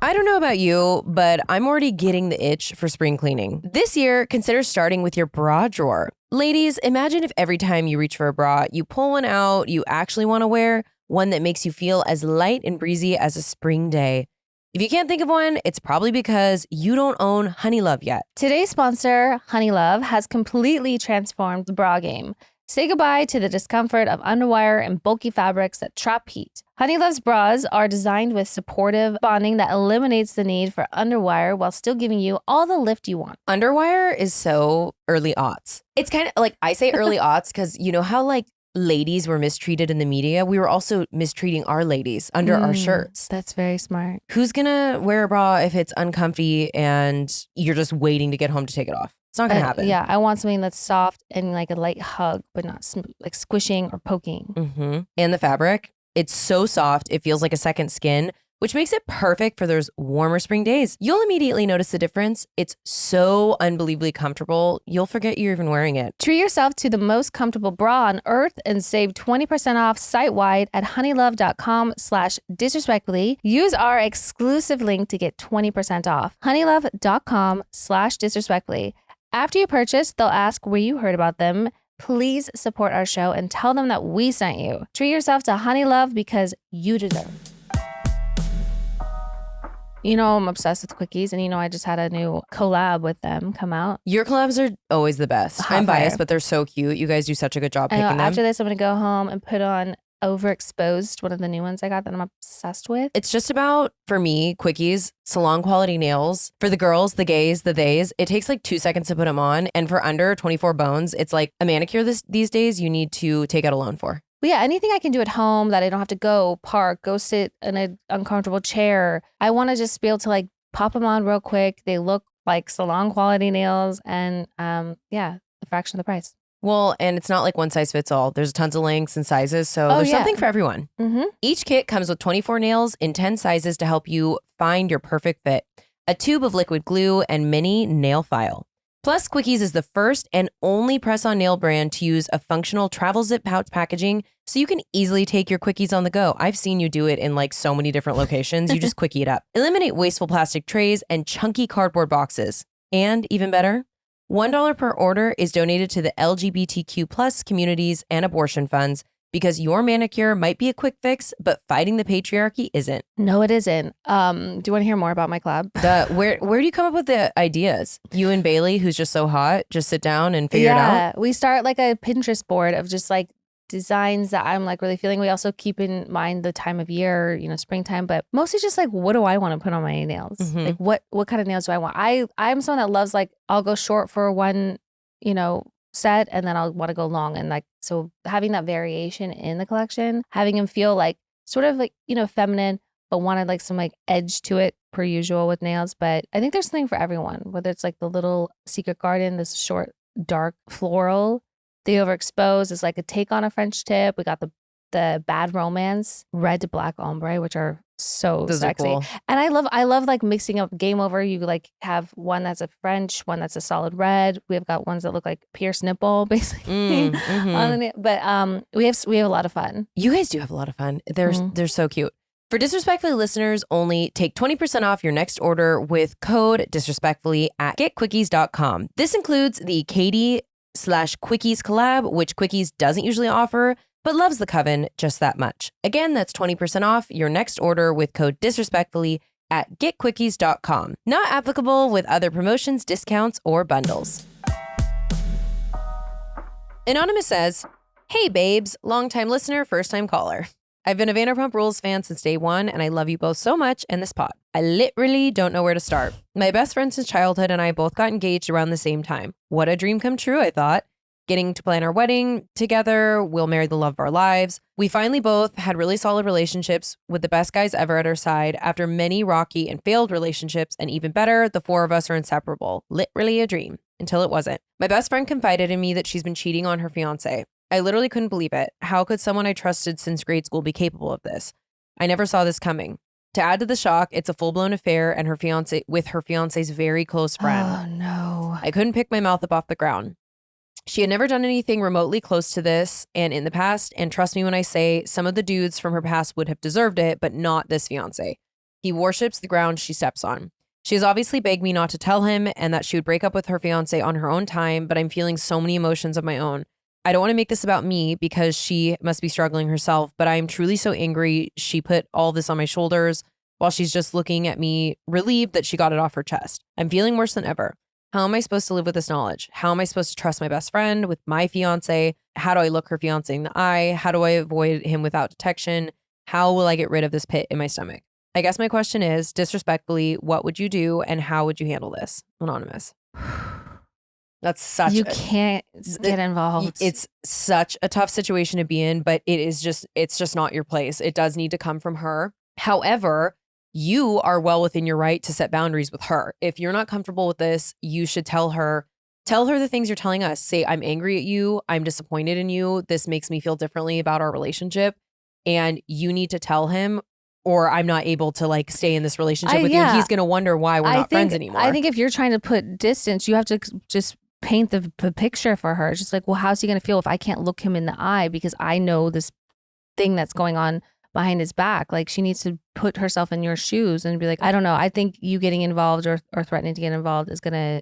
I don't know about you, but I'm already getting the itch for spring cleaning. This year, consider starting with your bra drawer. Ladies, imagine if every time you reach for a bra, you pull one out you actually want to wear, one that makes you feel as light and breezy as a spring day. If you can't think of one, it's probably because you don't own Honey Love yet. Today's sponsor, Honey Love, has completely transformed the bra game. Say goodbye to the discomfort of underwire and bulky fabrics that trap heat. Honey Love's bras are designed with supportive bonding that eliminates the need for underwire while still giving you all the lift you want. Underwire is so early aughts. It's kind of like, I say early aughts because you know how like ladies were mistreated in the media? We were also mistreating our ladies under our shirts. That's very smart. Who's gonna wear a bra if it's uncomfy and you're just waiting to get home to take it off? It's not gonna happen. Yeah, I want something that's soft and like a light hug, but not like squishing or poking. And the fabric, it's so soft, it feels like a second skin, which makes it perfect for those warmer spring days. You'll immediately notice the difference. It's so unbelievably comfortable, you'll forget you're even wearing it. Treat yourself to the most comfortable bra on earth and save 20% off site-wide at honeylove.com/disrespectfully. Use our exclusive link to get 20% off. honeylove.com/disrespectfully. After you purchase, they'll ask where you heard about them. Please support our show and tell them that we sent you. Treat yourself to Honey Love because you deserve. I'm obsessed with quickies, and I just had a new collab with them come out. Your collabs are always the best. I'm biased, but they're so cute. You guys do such a good job picking them. After this, I'm going to go home and put on Overexposed, one of the new ones I got that I'm obsessed with. It's just about, for me, quickies, salon quality nails. For the girls, the gays, the theys, it takes like 2 seconds to put them on. And for under 24 bones, it's like a manicure these days you need to take out a loan for. Well, yeah, anything I can do at home that I don't have to go sit in an uncomfortable chair. I want to just be able to like pop them on real quick. They look like salon quality nails, and a fraction of the price. Well, and it's not like one size fits all. There's tons of lengths and sizes, so there's something for everyone. Each kit comes with 24 nails in 10 sizes to help you find your perfect fit, a tube of liquid glue, and mini nail file. Plus, Quickies is the first and only press-on nail brand to use a functional travel zip pouch packaging, so you can easily take your quickies on the go. I've seen you do it in like so many different locations. You just quickie it up. Eliminate wasteful plastic trays and chunky cardboard boxes. And even better, $1 per order is donated to the LGBTQ plus communities and abortion funds, because your manicure might be a quick fix, but fighting the patriarchy isn't. No, it isn't. Do you want to hear more about my collab? Where do you come up with the ideas? You and Bailey, who's just so hot, just sit down and figure it out? Yeah, we start like a Pinterest board of just like designs that I'm like really feeling. We also keep in mind the time of year, springtime, but mostly just like, what do I want to put on my nails? Like what kind of nails do I want? I'm someone that loves like, I'll go short for one, set and then I'll want to go long. And like, so having that variation in the collection, having him feel like sort of like, feminine, but wanted like some like edge to it per usual with nails. But I think there's something for everyone, whether it's like the little secret garden, this short, dark floral, the overexposed is like a take on a French tip. We got the bad romance, red to black ombre, which are so Those sexy. are cool. And I love like mixing up game over. You like have one that's a French, one that's a solid red. We've got ones that look like pierced nipple, basically. But we have a lot of fun. You guys do have a lot of fun. They're so cute. For Disrespectfully listeners only, take 20% off your next order with code disrespectfully at getquickies.com. This includes the Katie/Quickies collab, which Quickies doesn't usually offer, but loves the Coven just that much. Again, that's 20% off your next order with code disrespectfully at getquickies.com. Not applicable with other promotions, discounts, or bundles. Anonymous says, "Hey babes, longtime listener, first time caller. I've been a Vanderpump Rules fan since day one, and I love you both so much and this pod. I literally don't know where to start. My best friend since childhood and I both got engaged around the same time. What a dream come true, I thought. Getting to plan our wedding together, we'll marry the love of our lives. We finally both had really solid relationships with the best guys ever at our side after many rocky and failed relationships, and even better, the four of us are inseparable. Literally a dream, until it wasn't. My best friend confided in me that she's been cheating on her fiance. I literally couldn't believe it. How could someone I trusted since grade school be capable of this? I never saw this coming. To add to the shock, it's a full-blown affair and her fiance's very close friend. Oh no. I couldn't pick my mouth up off the ground. She had never done anything remotely close to this and in the past, and trust me when I say some of the dudes from her past would have deserved it, but not this fiance. He worships the ground she steps on. She has obviously begged me not to tell him and that she would break up with her fiance on her own time, but I'm feeling so many emotions of my own. I don't want to make this about me because she must be struggling herself, but I am truly so angry she put all this on my shoulders while she's just looking at me relieved that she got it off her chest. I'm feeling worse than ever. How am I supposed to live with this knowledge? How am I supposed to trust my best friend with my fiance? How do I look her fiance in the eye? How do I avoid him without detection? How will I get rid of this pit in my stomach? I guess my question is, disrespectfully, what would you do and how would you handle this? Anonymous. That's such You can't get involved. It's such a tough situation to be in, but it's just not your place. It does need to come from her. However, you are well within your right to set boundaries with her. If you're not comfortable with this, you should tell her the things you're telling us. Say, I'm angry at you. I'm disappointed in you. This makes me feel differently about our relationship. And you need to tell him, or I'm not able to like stay in this relationship with you. And he's going to wonder why we're not friends anymore. I think if you're trying to put distance, you have to just paint the picture for her. It's just like, well, how's he going to feel if I can't look him in the eye because I know this thing that's going on behind his back? Like, she needs to put herself in your shoes and be like, I don't know. I think you getting involved or threatening to get involved is going to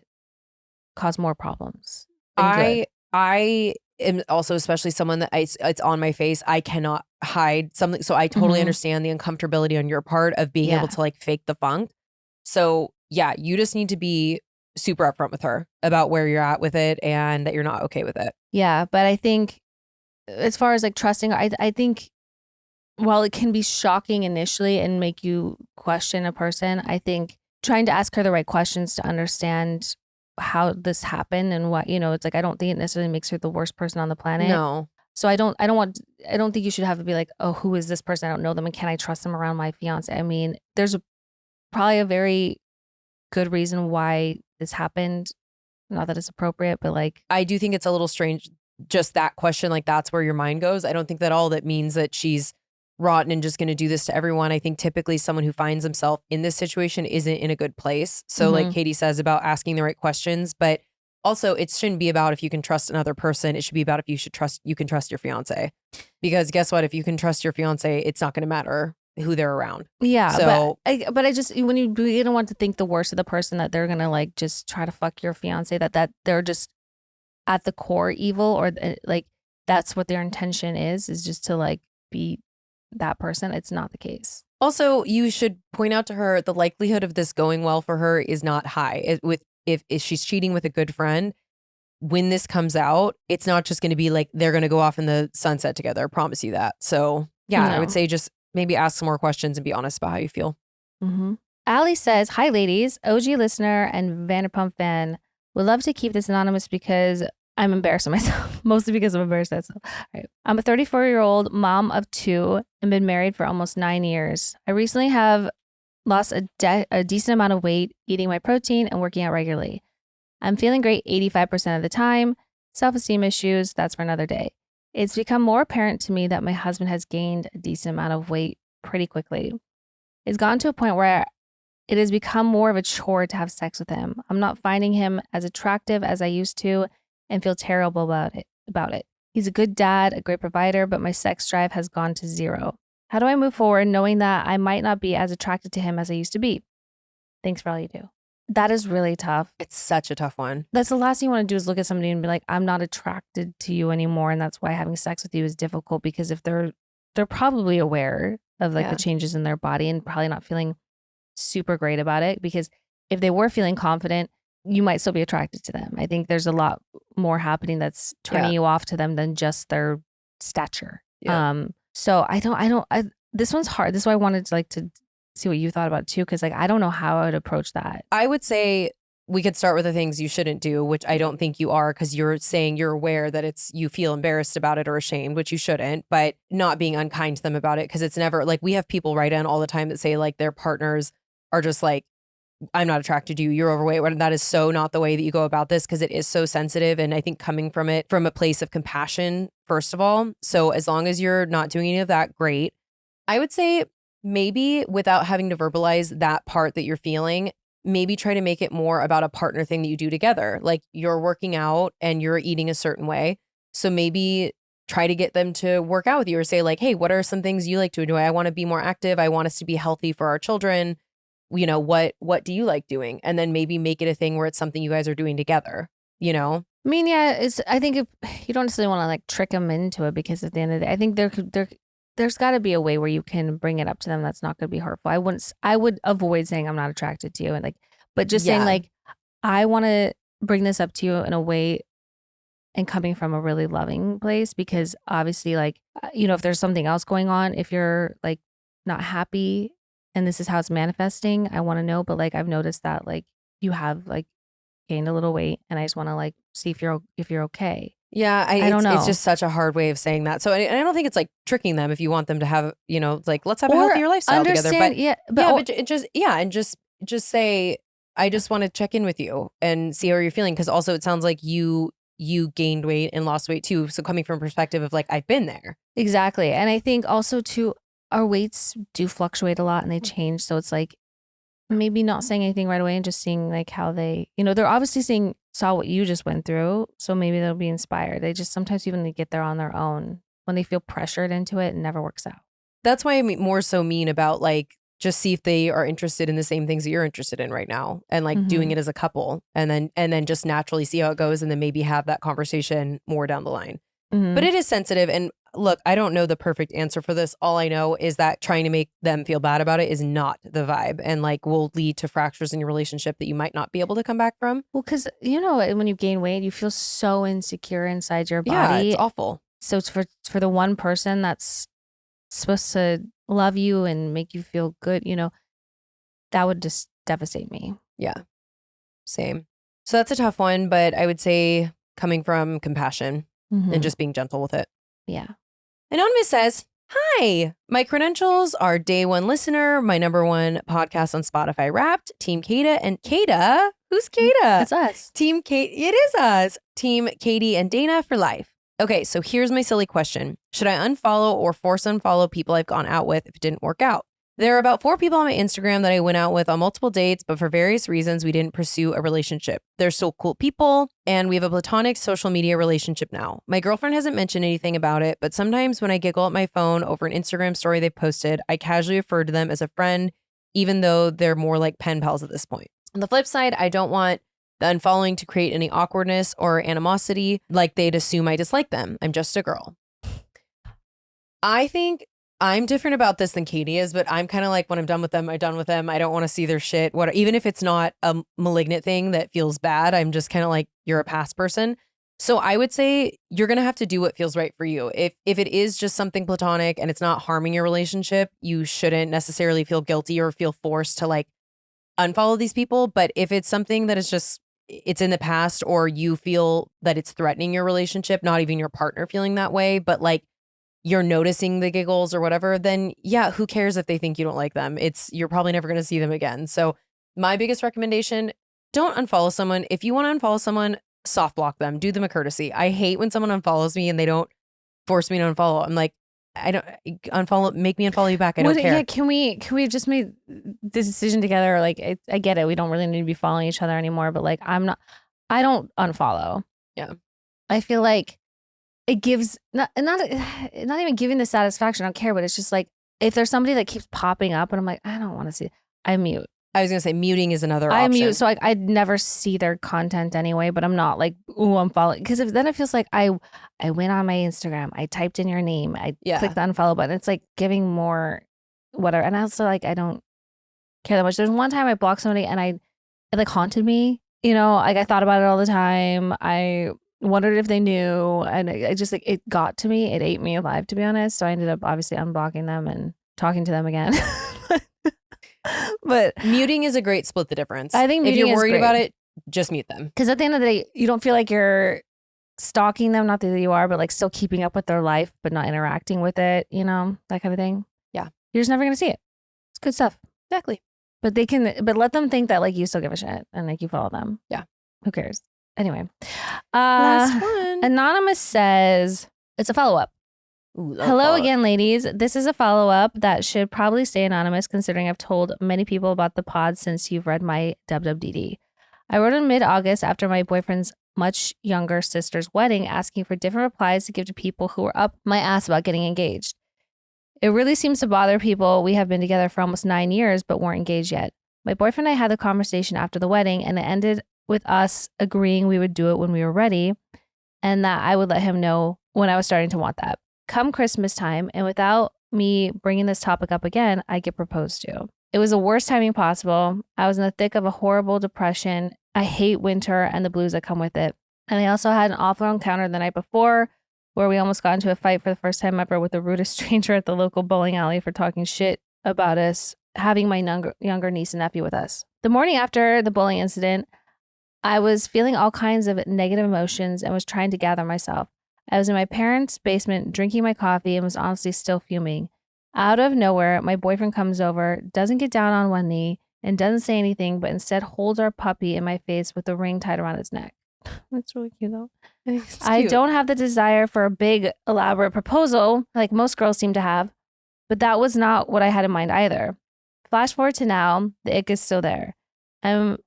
cause more problems. I am also especially someone that it's on my face. I cannot hide something. So I totally understand the uncomfortability on your part of being able to like fake the funk. So yeah, you just need to be super upfront with her about where you're at with it and that you're not okay with it. Yeah. But I think as far as like trusting, I think while it can be shocking initially and make you question a person, I think trying to ask her the right questions to understand how this happened and what, it's like, I don't think it necessarily makes her the worst person on the planet. No. So I don't think you should have to be like, oh, who is this person? I don't know them. And can I trust them around my fiance? I mean, there's probably a very good reason why this happened. Not that it's appropriate, but like, I do think it's a little strange. Just that question, like that's where your mind goes. I don't think that all that means that she's rotten and just going to do this to everyone. I think typically someone who finds himself in this situation isn't in a good place. So like Katie says about asking the right questions, but also it shouldn't be about if you can trust another person. It should be about if you can trust your fiance, because guess what? If you can trust your fiance, it's not going to matter who they're around. Yeah. So, but I just, when you don't want to think the worst of the person, that they're going to like just try to fuck your fiance, that they're just at the core evil, or like that's what their intention is just to like be that person. It's not the case. Also, you should point out to her the likelihood of this going well for her is not high. If she's cheating with a good friend, when this comes out, it's not just going to be like they're going to go off in the sunset together. I promise you that. So yeah, I would say just maybe ask some more questions and be honest about how you feel. Allie says, hi ladies, OG listener and Vanderpump fan. Would love to keep this anonymous because I'm embarrassed of myself, mostly because I'm embarrassed of myself. All right. I'm a 34-year-old mom of 2 and been married for almost 9 years. I recently have lost a decent amount of weight, eating my protein and working out regularly. I'm feeling great 85% of the time. Self-esteem issues, that's for another day. It's become more apparent to me that my husband has gained a decent amount of weight pretty quickly. It's gotten to a point where it has become more of a chore to have sex with him. I'm not finding him as attractive as I used to and feel terrible about it. He's a good dad, a great provider, but my sex drive has gone to 0. How do I move forward knowing that I might not be as attracted to him as I used to be? Thanks for all you do. That is really tough. It's such a tough one. That's the last thing you want to do is look at somebody and be like, I'm not attracted to you anymore. And that's why having sex with you is difficult, because if they're probably aware of like the changes in their body and probably not feeling super great about it, because if they were feeling confident, you might still be attracted to them. I think there's a lot more happening that's turning you off to them than just their stature. So this one's hard. This is why I wanted to see what you thought about it too, because like I don't know how I would approach that. I would say we could start with the things you shouldn't do, which I don't think you are, because you're saying you're aware that you feel embarrassed about it or ashamed, which you shouldn't, but not being unkind to them about it, because it's never like, we have people write in all the time that say like their partners are just like, I'm not attracted to you, you're overweight. When that is so not the way that you go about this, because it is so sensitive. And I think coming from it from a place of compassion, first of all. So as long as you're not doing any of that, great. I would say maybe without having to verbalize that part that you're feeling, maybe try to make it more about a partner thing that you do together. Like you're working out and you're eating a certain way. So maybe try to get them to work out with you, or say like, hey, what are some things you like to enjoy? I want to be more active. I want us to be healthy for our children. You know, what do you like doing? And then maybe make it a thing where it's something you guys are doing together, you know? I mean, yeah, I think if you don't necessarily want to like trick them into it, because at the end of the day, I think there's got to be a way where you can bring it up to them that's not going to be hurtful. I would avoid saying I'm not attracted to you, and like, but just saying like, I want to bring this up to you in a way and coming from a really loving place, because obviously like, you know, if there's something else going on, if you're like not happy and this is how it's manifesting, I want to know. But like, I've noticed that like you have like gained a little weight, and I just want to like see if you're okay. Yeah, I don't know. It's just such a hard way of saying that. So I don't think it's like tricking them if you want them to have, you know, like, let's have a healthier lifestyle together. But just say, I just want to check in with you and see how you're feeling. Because also it sounds like you gained weight and lost weight too. So coming from a perspective of like, I've been there. Exactly. And I think also too, our weights do fluctuate a lot and they change. So it's like maybe not saying anything right away and just seeing like how they, you know, they're obviously saw what you just went through. So maybe they'll be inspired. They just sometimes even get there on their own. When they feel pressured into it, it never works out. That's why I'm more so mean about like, just see if they are interested in the same things that you're interested in right now, and like doing it as a couple, and then just naturally see how it goes, and then maybe have that conversation more down the line. But it is sensitive. And look, I don't know the perfect answer for this. All I know is that trying to make them feel bad about it is not the vibe, and like will lead to fractures in your relationship that you might not be able to come back from. Well, because you know, when you gain weight, you feel so insecure inside your body. Yeah, it's awful. So it's for the one person that's supposed to love you and make you feel good, you know, that would just devastate me. Yeah, same. So that's a tough one, but I would say coming from compassion and just being gentle with it. Yeah. Anonymous says, hi, my credentials are day one listener, my number one podcast on Spotify Wrapped, Team Kada and Kada. Who's Kada? It's us. Team Kate. It is us. Team Katie and Dana for life. Okay, so here's my silly question. Should I unfollow or force unfollow people I've gone out with if it didn't work out? There are about 4 people on my Instagram that I went out with on multiple dates, but for various reasons, we didn't pursue a relationship. They're still cool people, and we have a platonic social media relationship now. My girlfriend hasn't mentioned anything about it, but sometimes when I giggle at my phone over an Instagram story they posted, I casually refer to them as a friend, even though they're more like pen pals at this point. On the flip side, I don't want the unfollowing to create any awkwardness or animosity, like they'd assume I dislike them. I'm just a girl. I think I'm different about this than Katie is, but I'm kind of like, when I'm done with them, I'm done with them. I don't want to see their shit. Even if it's not a malignant thing that feels bad, I'm just kind of like, you're a past person. So I would say you're going to have to do what feels right for you. If it is just something platonic and it's not harming your relationship, you shouldn't necessarily feel guilty or feel forced to like unfollow these people. But if it's something that is just it's in the past or you feel that it's threatening your relationship, not even your partner feeling that way, but like you're noticing the giggles or whatever, then yeah, who cares if they think you don't like them? You're probably never going to see them again. So my biggest recommendation, don't unfollow someone. If you want to unfollow someone, soft block them, do them a courtesy. I hate when someone unfollows me and they don't force me to unfollow. I'm like, I don't make me unfollow you back. I don't care. Yeah, can we just make this decision together? Like, I get it. We don't really need to be following each other anymore, but like, I don't unfollow. Yeah. I feel like it gives not even giving the satisfaction. I don't care, but it's just like, if there's somebody that keeps popping up and I'm like, I don't want to see it, I mute. I was going to say muting is another I option. mute, so like I'd never see their content anyway, but I'm not like, ooh, I'm following. Because then it feels like I went on my Instagram, I typed in your name, I clicked the unfollow button. It's like giving more whatever. And also like, I don't care that much. There's one time I blocked somebody and it like haunted me, you know, like I thought about it all the time. I wondered if they knew, and I just like, it got to me. It ate me alive, to be honest. So I ended up obviously unblocking them and talking to them again. But muting is a great split the difference. I think if you're worried great about it, just mute them. Because at the end of the day, you don't feel like you're stalking them, not that you are, but like still keeping up with their life, but not interacting with it, you know, that kind of thing. Yeah. You're just never going to see it. It's good stuff. Exactly. But but let them think that like you still give a shit and like you follow them. Yeah. Who cares? Anyway. Last one. Anonymous says, it's a follow-up. Hello again, ladies. This is a follow-up that should probably stay anonymous considering I've told many people about the pod since you've read my WWDD. I wrote in mid-August after my boyfriend's much younger sister's wedding asking for different replies to give to people who were up my ass about getting engaged. It really seems to bother people. We have been together for almost 9 years but weren't engaged yet. My boyfriend and I had the conversation after the wedding and it ended with us agreeing we would do it when we were ready and that I would let him know when I was starting to want that. Come Christmas time, and without me bringing this topic up again, I get proposed to. It was the worst timing possible. I was in the thick of a horrible depression. I hate winter and the blues that come with it. And I also had an awful encounter the night before where we almost got into a fight for the first time ever with the rudest stranger at the local bowling alley for talking shit about us, having my younger niece and nephew with us. The morning after the bowling incident, I was feeling all kinds of negative emotions and was trying to gather myself. I was in my parents' basement drinking my coffee and was honestly still fuming. Out of nowhere, my boyfriend comes over, doesn't get down on one knee, and doesn't say anything, but instead holds our puppy in my face with a ring tied around its neck. That's really cute, though. I don't have the desire for a big, elaborate proposal like most girls seem to have, but that was not what I had in mind either. Flash forward to now, the ick is still there. I'm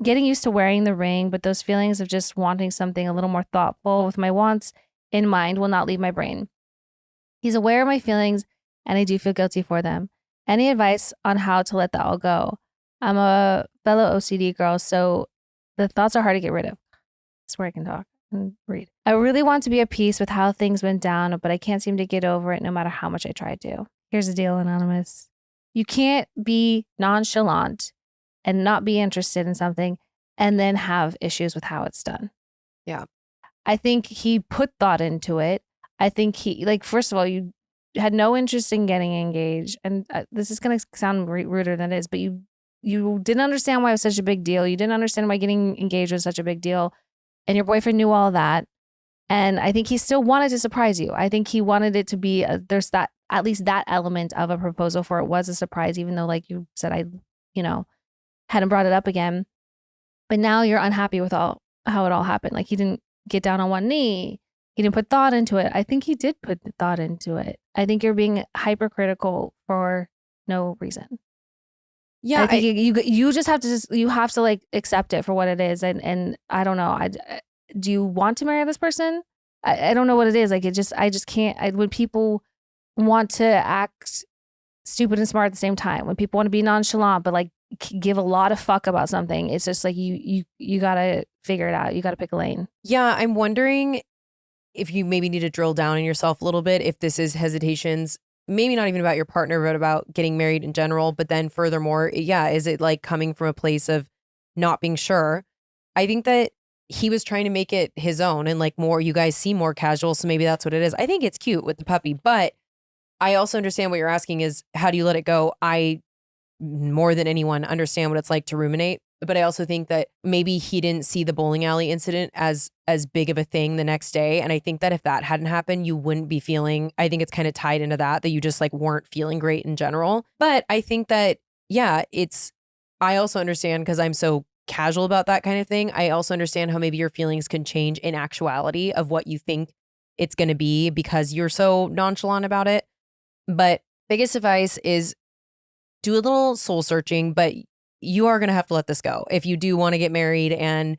getting used to wearing the ring, but those feelings of just wanting something a little more thoughtful with my wants in mind will not leave my brain. He's aware of my feelings and I do feel guilty for them. Any advice on how to let that all go? I'm a fellow OCD girl, so the thoughts are hard to get rid of. That's where I can talk and read. I really want to be at peace with how things went down, but I can't seem to get over it no matter how much I try to. Here's the deal, Anonymous. You can't be nonchalant and not be interested in something and then have issues with how it's done. Yeah. I think he put thought into it. I think he, like, first of all, you had no interest in getting engaged. And this is going to sound ruder than it is, but you didn't understand why it was such a big deal. You didn't understand why getting engaged was such a big deal. And your boyfriend knew all that. And I think he still wanted to surprise you. I think he wanted it to be, there's that, at least that element of a proposal for it was a surprise, even though, like you said, hadn't brought it up again. But now you're unhappy with how it all happened. Like, he didn't get down on one knee. He didn't put thought into it. I think he did put thought into it. I think you're being hypercritical for no reason. Yeah. I think you just have to you have to like accept it for what it is. And I don't know. Do you want to marry this person? I don't know what it is. Like, I just can't. When people want to act stupid and smart at the same time, when people want to be nonchalant, but like give a lot of fuck about something, it's just like you gotta figure it out. You gotta pick a lane. Yeah, I'm wondering if you maybe need to drill down on yourself a little bit, if this is hesitations, maybe not even about your partner, but about getting married in general. But then furthermore, yeah, is it like coming from a place of not being sure? I think that he was trying to make it his own and like more, you guys seem more casual. So maybe that's what it is. I think it's cute with the puppy, but I also understand what you're asking is how do you let it go? I, more than anyone, understand what it's like to ruminate But I also think that maybe he didn't see the bowling alley incident as big of a thing the next day. And I think that if that hadn't happened, you wouldn't be feeling, I think it's kind of tied into that you just like weren't feeling great in general. But I think that, yeah, I also understand because I'm so casual about that kind of thing. I also understand how maybe your feelings can change in actuality of what you think it's going to be because you're so nonchalant about it. But biggest advice is do a little soul searching, but you are going to have to let this go. If you do want to get married and,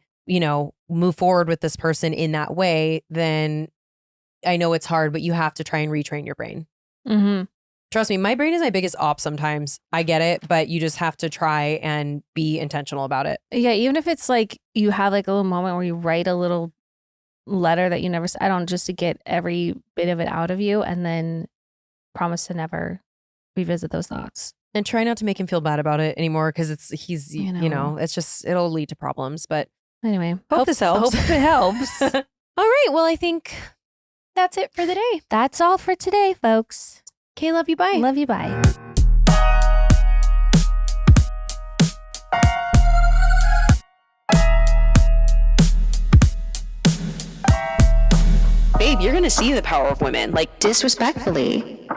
move forward with this person in that way, then I know it's hard, but you have to try and retrain your brain. Mm-hmm. Trust me, my brain is my biggest op sometimes. I get it, but you just have to try and be intentional about it. Yeah, even if it's like you have like a little moment where you write a little letter that you never I don't just to get every bit of it out of you and then promise to never revisit those thoughts. And try not to make him feel bad about it anymore because it's just, it'll lead to problems. But anyway, hope this helps. Hope it helps. All right. Well, I think that's it for the day. That's all for today, folks. Okay, love you. Bye. Love you. Bye. Babe, you're going to see the power of women. Like, Disrespectfully.